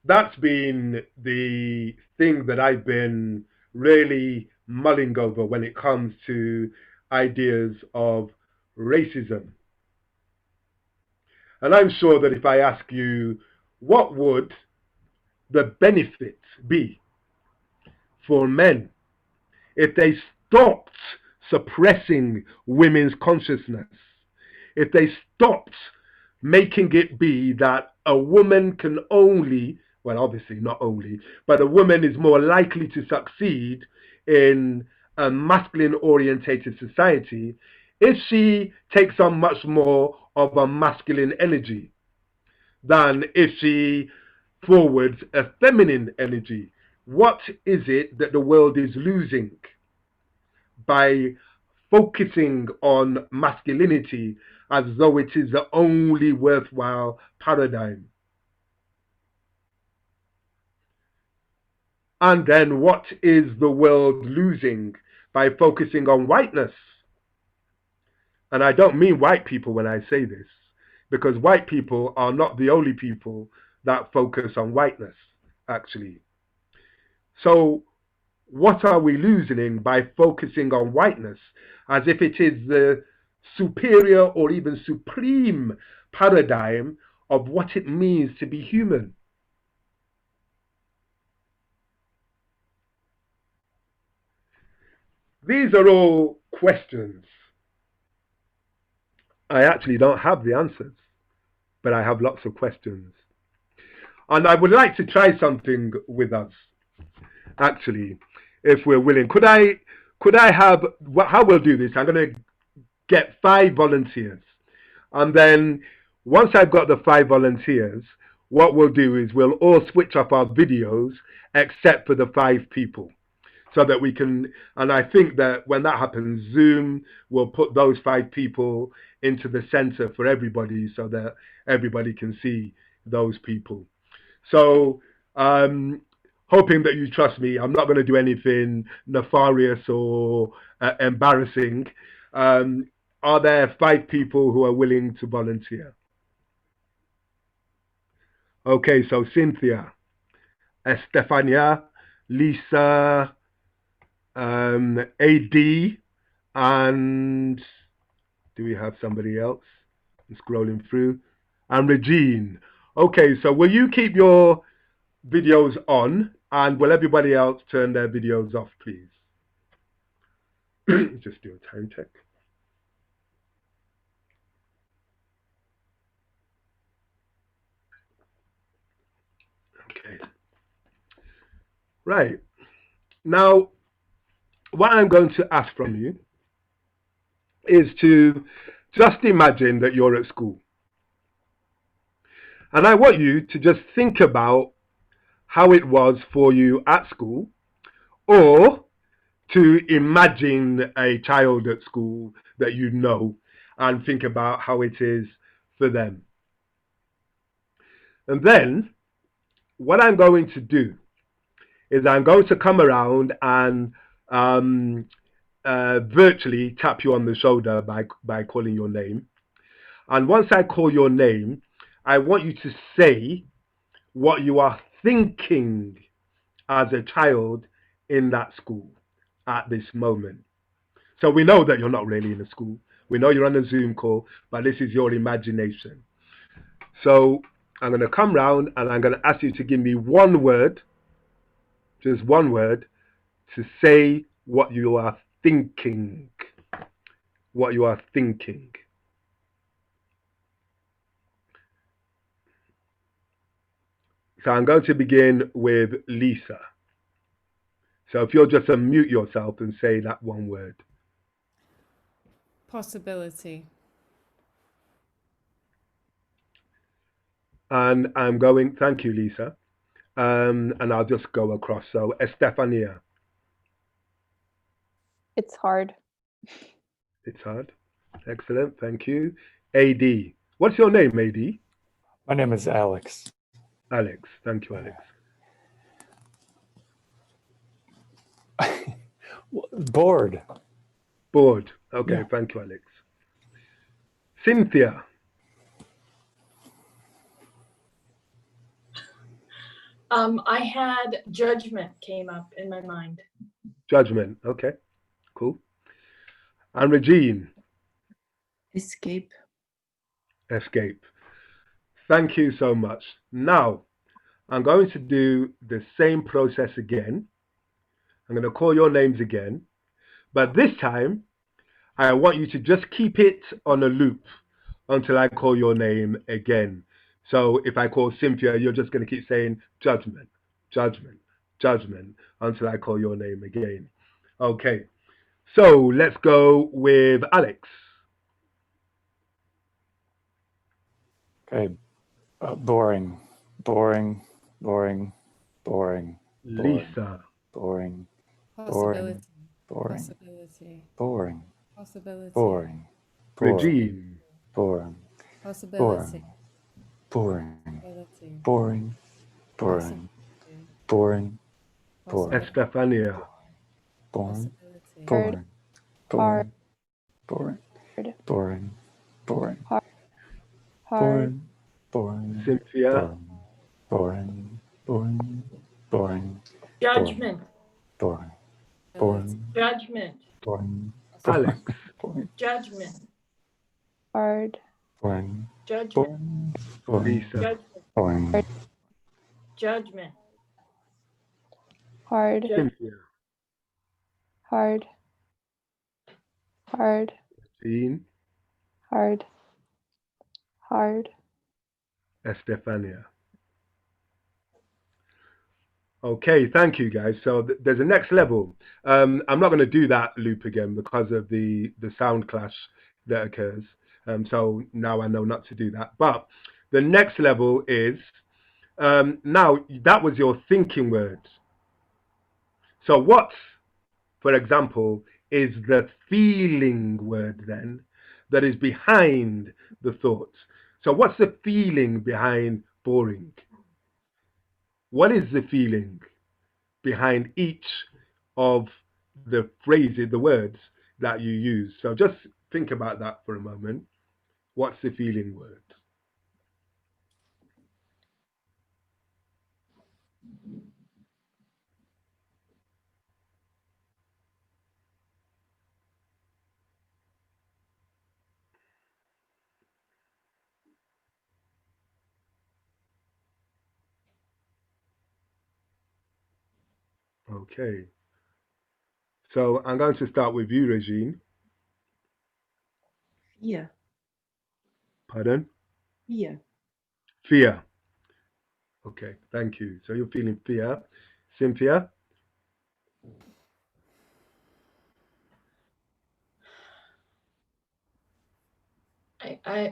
that's been the thing that I've been really mulling over when it comes to ideas of racism. And I'm sure that if I ask you, what would the benefit be for men if they stopped suppressing women's consciousness, if they stopped making it be that a woman can only, well, obviously not only, but a woman is more likely to succeed in a masculine orientated society if she takes on much more of a masculine energy than if she forwards a feminine energy? What is it that the world is losing by focusing on masculinity as though it is the only worthwhile paradigm? And then what is the world losing by focusing on whiteness? And I don't mean white people when I say this, because white people are not the only people that focus on whiteness, actually. So what are we losing by focusing on whiteness as if it is the superior or even supreme paradigm of what it means to be human? These are all questions. I actually don't have the answers, but I have lots of questions. And I would like to try something with us, actually, if we're willing. Could I could I have, how we'll do this, I'm going to get 5 volunteers. And then once I've got the 5 volunteers, what we'll do is we'll all switch off our videos except for the 5 people. So that we can, and I think that when that happens, Zoom will put those 5 people into the center for everybody so that everybody can see those people. So, hoping that you trust me, I'm not going to do anything nefarious or embarrassing. Are there 5 people who are willing to volunteer? Okay, so Cynthia, Estefania, Lisa, AD, and do we have somebody else? I'm scrolling through. And Regine. Okay, so will you keep your videos on, and will everybody else turn their videos off, please? Just do a time check. Okay. Right. Now, what I'm going to ask from you is to just imagine that you're at school. And I want you to just think about how it was for you at school, or to imagine a child at school that you know and think about how it is for them. And then what I'm going to do is I'm going to come around and virtually tap you on the shoulder by calling your name. And once I call your name, I want you to say what you are thinking as a child in that school at this moment. So we know that you're not really in a school. We know you're on a Zoom call, but this is your imagination. So I'm going to come round and I'm going to ask you to give me one word, just one word, to say what you are thinking. What you are thinking. So I'm going to begin with Lisa. So if you'll just unmute yourself and say that one word. Possibility. And I'm going, thank you, Lisa. And I'll just go across. So Estefania. It's hard. It's hard. Excellent, thank you. AD. What's your name, AD? My name is Alex. Alex, thank you, Alex. Bored. Bored. Okay, Yeah. thank you, Alex. Cynthia. I had judgment came up in my mind. Judgment. Okay, cool. And Regine. Escape. Escape. Thank you so much. Now, I'm going to do the same process again. I'm going to call your names again. But this time, I want you to just keep it on a loop until I call your name again. So if I call Cynthia, you're just going to keep saying judgment, judgment, judgment until I call your name again. Okay, so let's go with Alex. Okay. Boring. Boring. Boring. Boring. Lisa. Boring. Possibility. Boring. Possibility. Boring. Possibility. Boring. Regine. Boring. Possibility. Boring. Possibility. Boring. Boring. Boring. Boring. Estefania. Boring. Possibility. Boring. Hard. Boring. Hard. Boring. Boring. Hard. Boring. Boring. Cynthia. Boring. Boring. Boring. Judgment. Boring. Boring. Judgment. Boring. Alex. Boring. Judgment. Hard. Boring. Judgment. Boring. Lisa. Judgment. Boring. Judgment. Hard. Cynthia. Hard. Hard. Jean. Hard. Hard. Estefania. Okay, thank you guys. So there's a next level. I'm not going to do that loop again because of the sound clash that occurs. So now I know not to do that. But the next level is now that was your thinking words. So what, for example, is the feeling word then that is behind the thoughts? So what's the feeling behind boring? What is the feeling behind each of the phrases, the words that you use? So just think about that for a moment. What's the feeling word? Okay. So I'm going to start with you, Regine. Fear. Pardon? Fear. Fear. Okay, thank you. So you're feeling fear. Cynthia?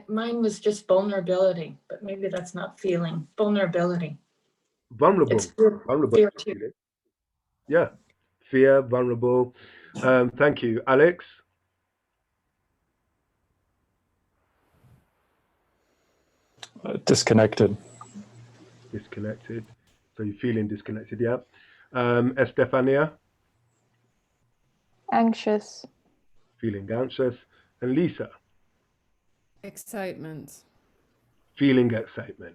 Mine was just vulnerability, but maybe that's not feeling. Vulnerability. Vulnerable. It's Vulnerable. fear too. Yeah. Fear, vulnerable. Thank you. Alex? Disconnected. Disconnected. So you're feeling disconnected, yeah. Estefania? Anxious. Feeling anxious. And Lisa? Excitement. Feeling excitement.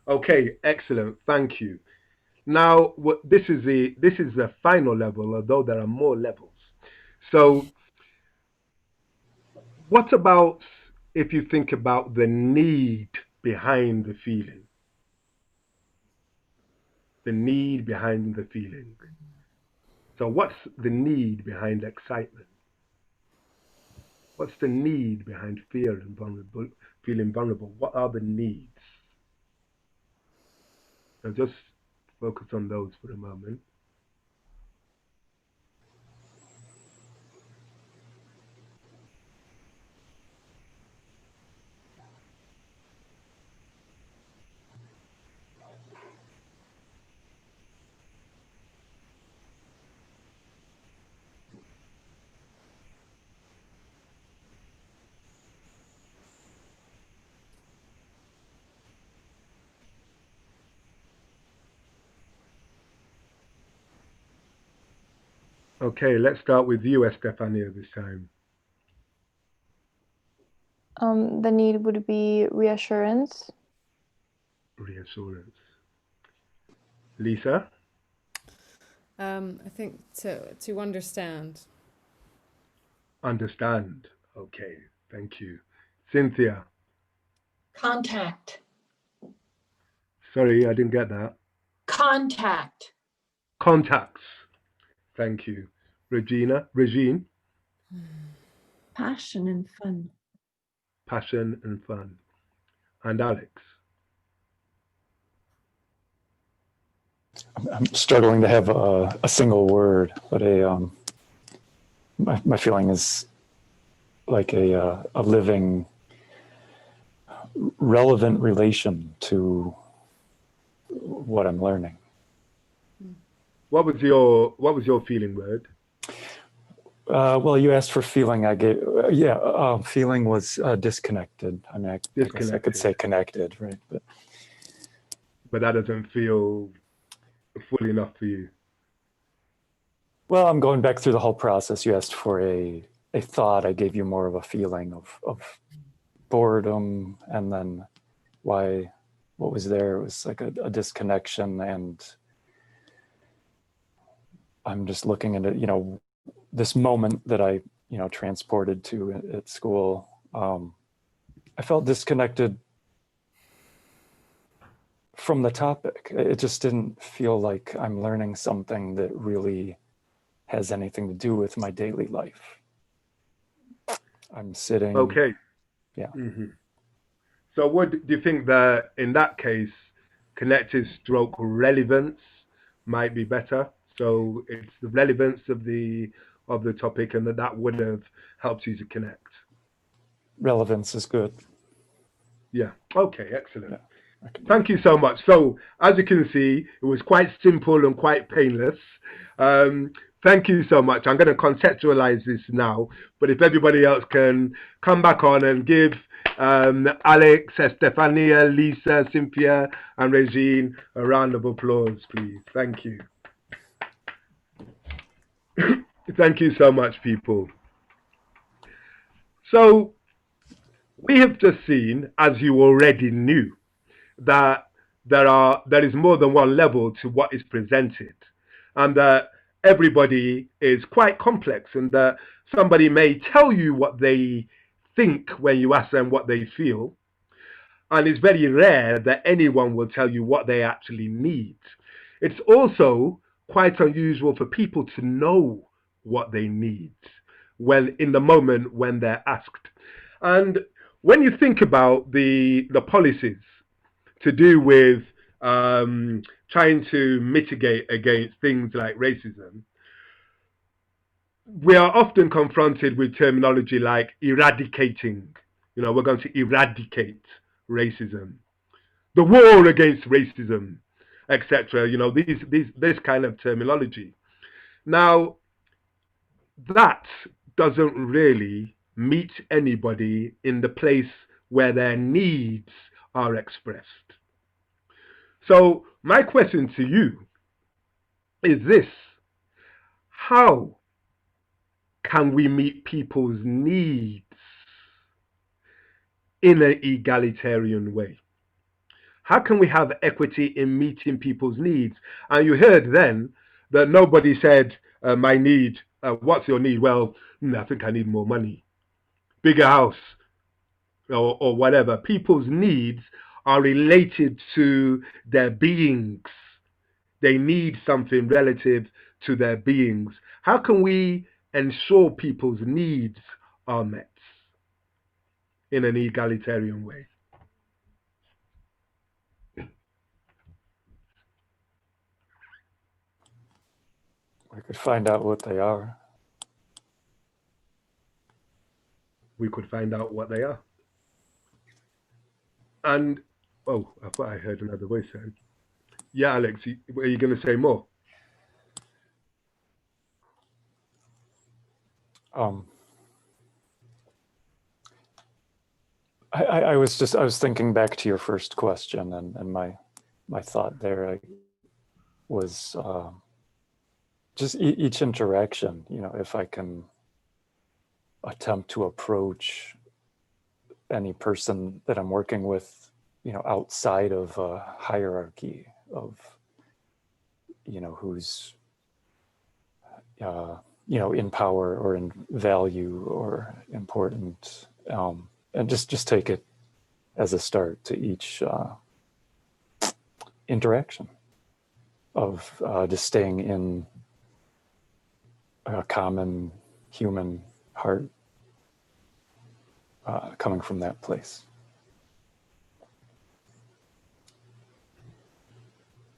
Okay, excellent. Thank you. Now, this is the final level, although there are more levels. So, what about if you think about the need behind the feeling? The need behind the feeling. So, what's the need behind excitement? What's the need behind fear and feeling vulnerable? What are the needs? So, just focus on those for a moment. Okay, let's start with you, Estefania, this time. The need would be reassurance. Reassurance. Lisa? I think to understand. Understand. Okay, thank you. Cynthia? Contact. Sorry, I didn't get that. Contact. Contacts. Thank you. Regine? Passion and fun. Passion and fun. And Alex? I'm struggling to have a single word, but my feeling is like a living, relevant relation to what I'm learning. What was your feeling word? Well, you asked for feeling. I gave, feeling was disconnected. I mean, I guess I could say connected, right? But that doesn't feel full enough for you. Well, I'm going back through the whole process. You asked for a thought. I gave you more of a feeling of boredom, and then what was there? It was like a disconnection, and I'm just looking at it, this moment that I, transported to at school. I felt disconnected from the topic. It just didn't feel like I'm learning something that really has anything to do with my daily life. I'm sitting. Okay. Yeah. Mm-hmm. So what do you think that in that case, connected stroke relevance might be better. So it's the relevance of the topic, and that would have helped you to connect. Relevance is good. Yeah. Okay. Excellent. Yeah, Thank you so much. So as you can see, it was quite simple and quite painless. Thank you so much. I'm going to contextualize this now, but if everybody else can come back on and give Alex, Estefania, Lisa, Cynthia, and Regine a round of applause, please. Thank you. Thank you so much, people. So we have just seen, as you already knew, that there is more than one level to what is presented, and that everybody is quite complex, and that somebody may tell you what they think when you ask them what they feel, and it's very rare that anyone will tell you what they actually need. It's also quite unusual for people to know what they need when in the moment when they're asked. And when you think about the policies to do with trying to mitigate against things like racism, we are often confronted with terminology like eradicating. You know, we're going to eradicate racism, the war against racism, etc. You know, this kind of terminology. Now, that doesn't really meet anybody in the place where their needs are expressed. So my question to you is this: how can we meet people's needs in an egalitarian way? How can we have equity in meeting people's needs? And you heard then that nobody said, my need, what's your need? Well, I think I need more money, bigger house, or whatever. People's needs are related to their beings. They need something relative to their beings. How can we ensure people's needs are met in an egalitarian way? We could find out what they are. We could find out what they are. And, oh, I thought I heard another voice then. Yeah, Alex, are you going to say more? I was thinking back to your first question, and my thought there was just each interaction. You know, if I can attempt to approach any person that I'm working with, you know, outside of a hierarchy of, you know, who's you know, in power or in value or important, and just take it as a start to each interaction of just staying in a common human heart, coming from that place.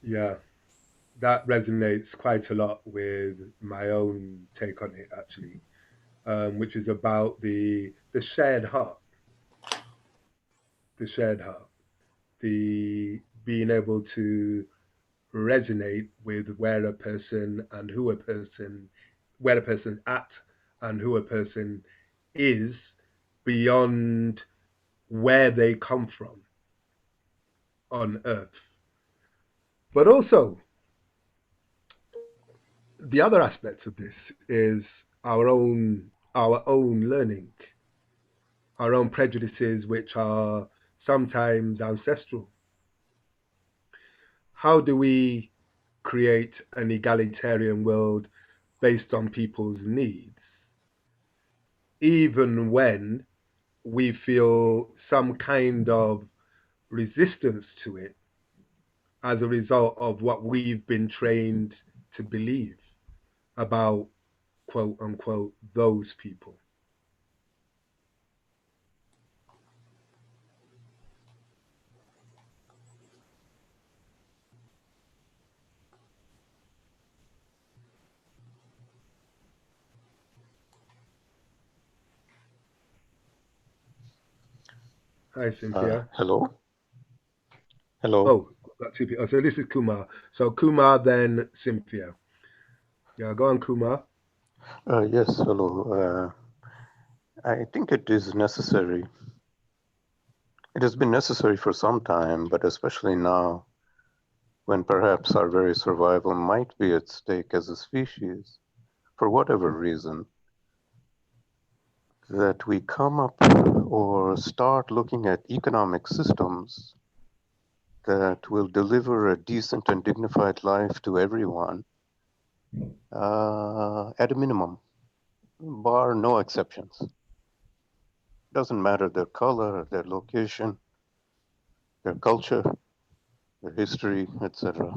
Yeah, that resonates quite a lot with my own take on it, actually, which is about the shared heart. The shared heart. The being able to resonate with where a person and who a person, where a person's at and who a person is beyond where they come from on earth. But also, the other aspect of this is our own learning, our own prejudices, which are sometimes ancestral. How do we create an egalitarian world based on people's needs, even when we feel some kind of resistance to it as a result of what we've been trained to believe about, quote unquote, those people? Hi, Cynthia. Hello. Hello. Oh, that's two people. Oh, so this is Kumar. So Kumar, then Cynthia. Yeah, go on, Kumar. Yes, hello. I think it is necessary. It has been necessary for some time, but especially now, when perhaps our very survival might be at stake as a species, for whatever reason, that we come up or start looking at economic systems that will deliver a decent and dignified life to everyone at a minimum, bar no exceptions. Doesn't matter their color, their location, their culture, their history, etc.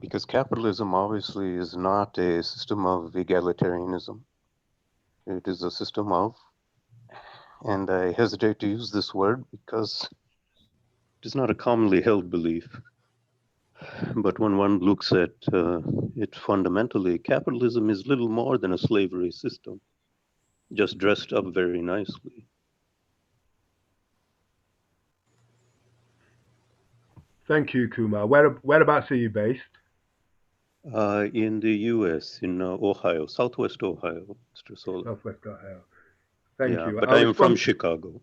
Because capitalism obviously is not a system of egalitarianism. It is a system of, and I hesitate to use this word because it is not a commonly held belief, but when one looks at it fundamentally, capitalism is little more than a slavery system, just dressed up very nicely. Thank you, Kumar. Whereabouts are you based? In the U.S., in Ohio, Southwest Ohio, Mr. Sola. Southwest Ohio. Thank you. But I am from Chicago.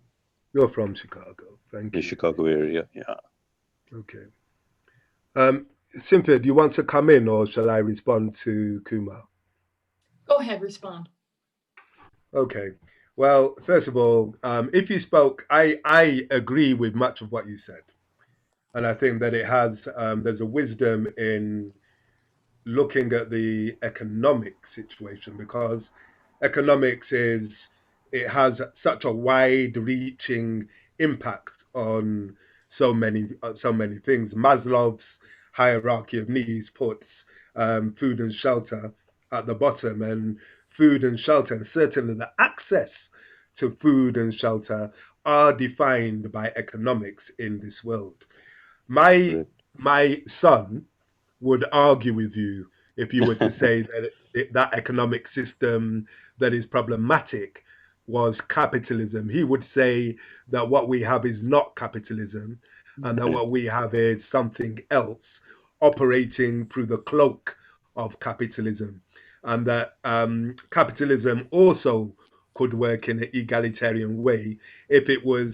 You're from Chicago. Thank you. The Chicago area, yeah. Okay. Cynthia, do you want to come in, or shall I respond to Kumar? Go ahead, respond. Okay. Well, first of all, if you spoke, I agree with much of what you said. And I think that it has, there's a wisdom in looking at the economic situation, because economics it has such a wide-reaching impact on so many things. Maslow's hierarchy of needs puts food and shelter at the bottom, and food and shelter, and certainly the access to food and shelter, are defined by economics in this world. My son would argue with you if you were to say that that economic system that is problematic was capitalism. He would say that what we have is not capitalism, and that what we have is something else operating through the cloak of capitalism, and that capitalism also could work in an egalitarian way if it was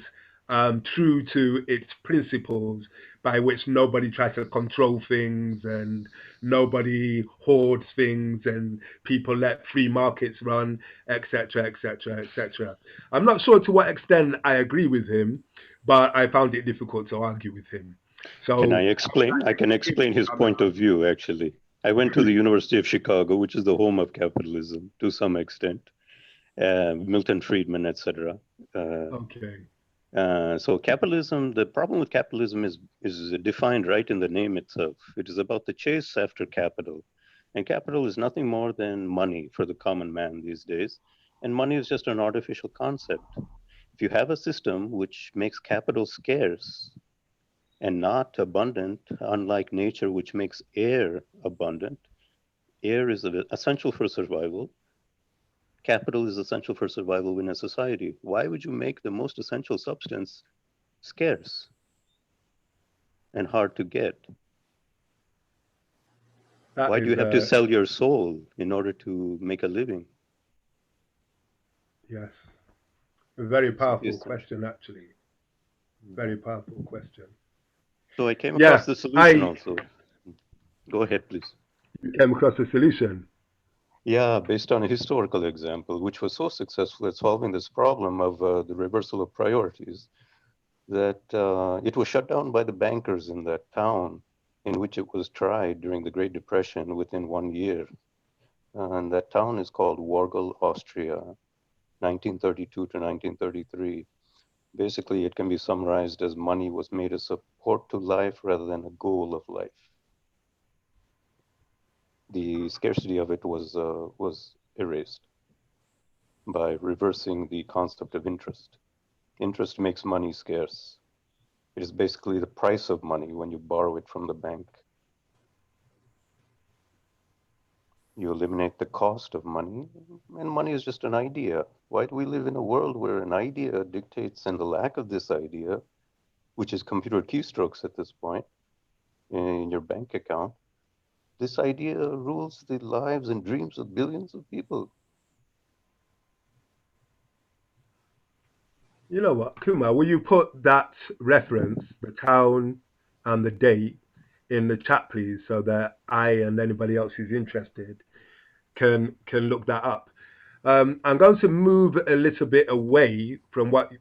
true to its principles, by which nobody tries to control things and nobody hoards things and people let free markets run, etc., etc., etc. I'm not sure to what extent I agree with him, but I found it difficult to argue with him. So can I explain? I can explain his point of view, actually. I went to the University of Chicago, which is the home of capitalism to some extent. Milton Friedman, etc. Okay. So capitalism, the problem with capitalism is defined right in the name itself. It is about the chase after capital. And capital is nothing more than money for the common man these days. And money is just an artificial concept. If you have a system which makes capital scarce and not abundant, unlike nature, which makes air abundant, air is essential for survival. Capital is essential for survival in a society. Why would you make the most essential substance scarce and hard to get? Why do you have to sell your soul in order to make a living? Yes. A very powerful question, actually. Very powerful question. So I came across the solution also. Go ahead, please. You came across the solution? Yeah, based on a historical example, which was so successful at solving this problem of the reversal of priorities, that it was shut down by the bankers in that town in which it was tried during the Great Depression within 1 year. And that town is called Wargl, Austria, 1932 to 1933. Basically, it can be summarized as money was made a support to life rather than a goal of life. The scarcity of it was erased by reversing the concept of interest. Interest makes money scarce. It is basically the price of money when you borrow it from the bank. You eliminate the cost of money, and money is just an idea. Why do we live in a world where an idea dictates, and the lack of this idea, which is computer keystrokes at this point in your bank account, this idea rules the lives and dreams of billions of people? You know what, Kumar, will you put that reference, the town and the date, in the chat, please, so that I and anybody else who's interested can look that up. I'm going to move a little bit away from what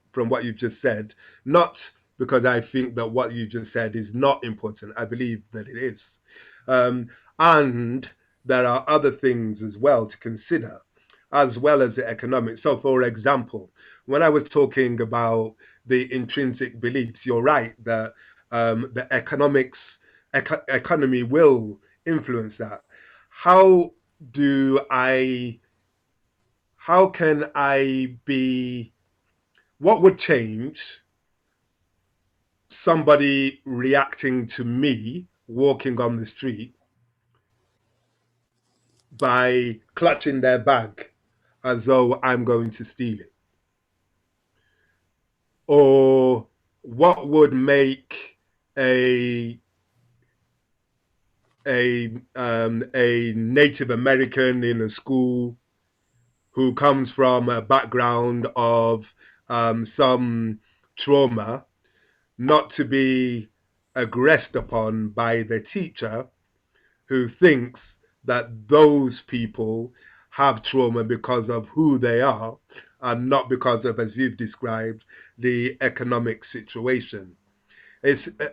you've just said, not because I think that what you just said is not important. I believe that it is, and there are other things as well to consider, as well as the economics. So, for example, when I was talking about the intrinsic beliefs, you're right that the economy will influence that. How do I? How can I be? What would change somebody reacting to me walking on the street by clutching their bag as though I'm going to steal it? Or what would make a a Native American in a school who comes from a background of some trauma not to be aggressed upon by the teacher who thinks that those people have trauma because of who they are and not because of, as you've described, the economic situation.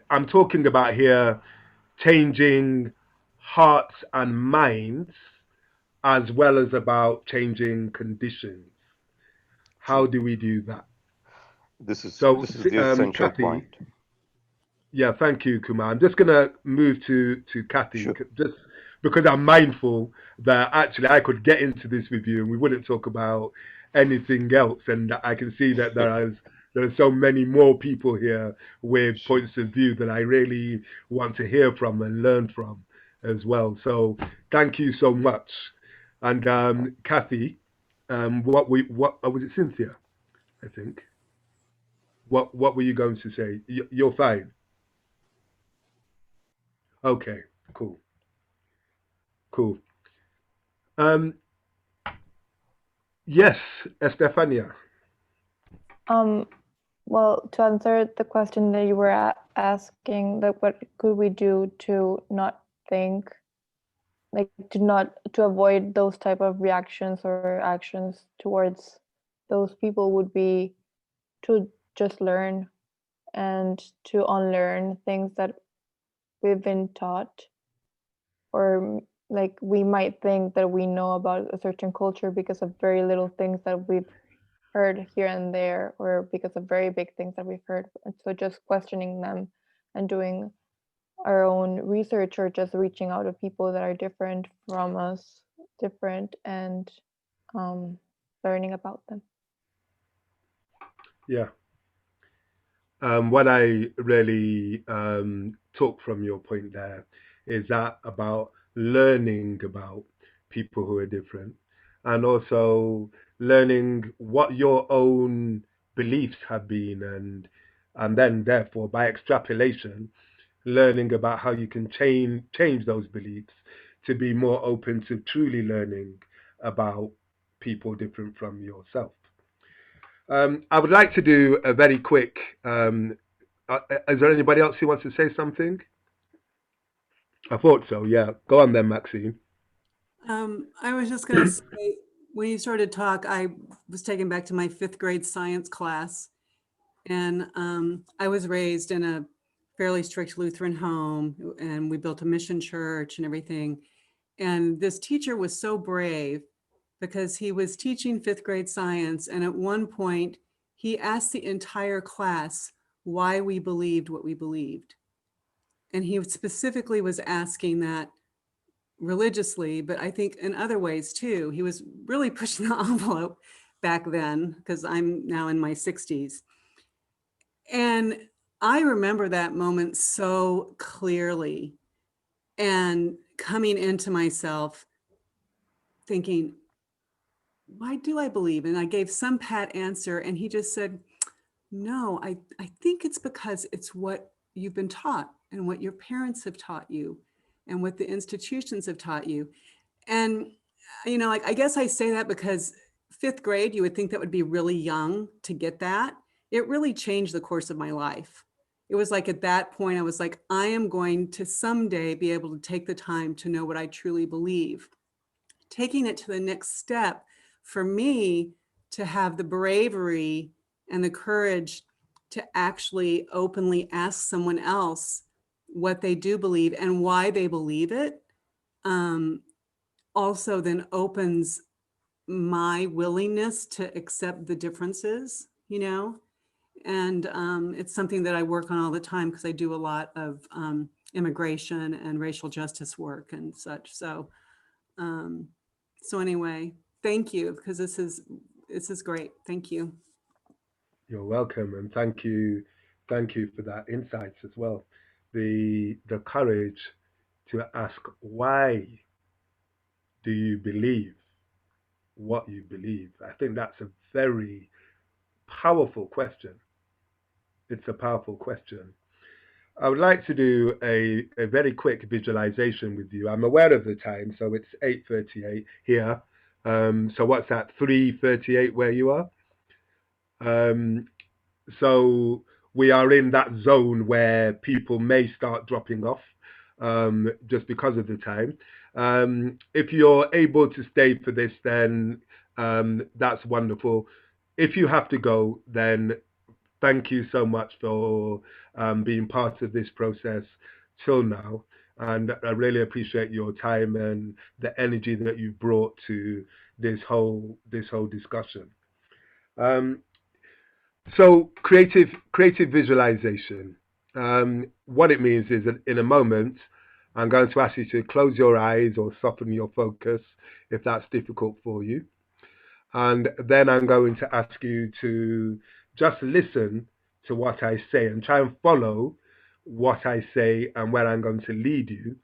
I'm talking about here changing hearts and minds as well as about changing conditions. How do we do that? This is So, the essential Kathy, point. yeah, thank you, Kumar. I'm just going to move to Kathy, Sure. just because I'm mindful that actually I could get into this with you and we wouldn't talk about anything else. And I can see that there are so many more people here with points of view that I really want to hear from and learn from as well. So thank you so much. And Kathy, what was it, Cynthia? I think. What were you going to say? You're fine. Okay, cool. Yes, Estefania. Well, to answer the question that you were asking, that what could we do to not think, like to avoid those type of reactions or actions towards those people, would be to just learn and to unlearn things that we've been taught, or like we might think that we know about a certain culture because of very little things that we've heard here and there, or because of very big things that we've heard. And so just questioning them and doing our own research, or just reaching out to people that are different from us, and learning about them. Yeah. What I really took from your point there is that about learning about people who are different, and also learning what your own beliefs have been, and then therefore by extrapolation learning about how you can change those beliefs to be more open to truly learning about people different from yourself. I would like to do a very quick. Is there anybody else who wants to say something? I thought so. Yeah, go on then, Maxine. I was just going to say, when you started to talk, I was taken back to my 5th grade science class, and I was raised in a fairly strict Lutheran home, and we built a mission church and everything. And this teacher was so brave because he was teaching 5th grade science, and at one point he asked the entire class why we believed what we believed. And he specifically was asking that religiously, but I think in other ways too. He was really pushing the envelope back then, because I'm now in my 60s. And I remember that moment so clearly, and coming into myself thinking, why do I believe? And I gave some pat answer, and he just said, no, I think it's because it's what you've been taught and what your parents have taught you and what the institutions have taught you. And, you know, like, I guess I say that because 5th grade, you would think that would be really young to get that. It really changed the course of my life. It was like at that point, I was like, I am going to someday be able to take the time to know what I truly believe. Taking it to the next step for me to have the bravery and the courage to actually openly ask someone else what they do believe and why they believe it, also then opens my willingness to accept the differences, you know? And it's something that I work on all the time because I do a lot of immigration and racial justice work and such. So, so anyway, thank you, because this is great. Thank you. You're welcome, and thank you for that insights as well. The courage to ask, why do you believe what you believe? I think that's a very powerful question. It's a powerful question. I would like to do a very quick visualization with you. I'm aware of the time, so it's 8:38 here. So what's that, 3:38 where you are? So we are in that zone where people may start dropping off just because of the time. If you're able to stay for this, then that's wonderful. If you have to go, then thank you so much for being part of this process till now. And I really appreciate your time and the energy that you brought to this whole discussion. So creative visualization. What it means is that in a moment, I'm going to ask you to close your eyes or soften your focus if that's difficult for you. And then I'm going to ask you to just listen to what I say and try and follow what I say and where I'm going to lead you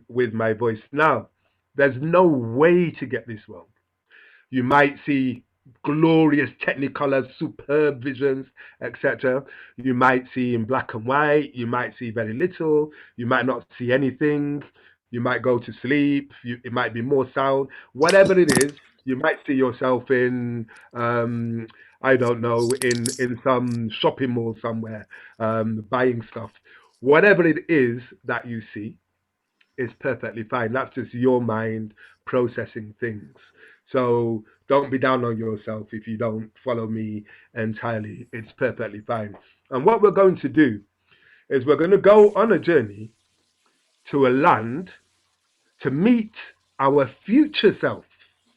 with my voice. Now, there's no way to get this wrong. You might see glorious technicolor, superb visions, etc. You might see in black and white. You might see very little. You might not see anything. You might go to sleep. It might be more sound. Whatever it is, you might see yourself in, I don't know, in some shopping mall somewhere, buying stuff. Whatever it is that you see is perfectly fine. That's just your mind processing things. So don't be down on yourself if you don't follow me entirely. It's perfectly fine. And what we're going to do is we're going to go on a journey to a land to meet our future self.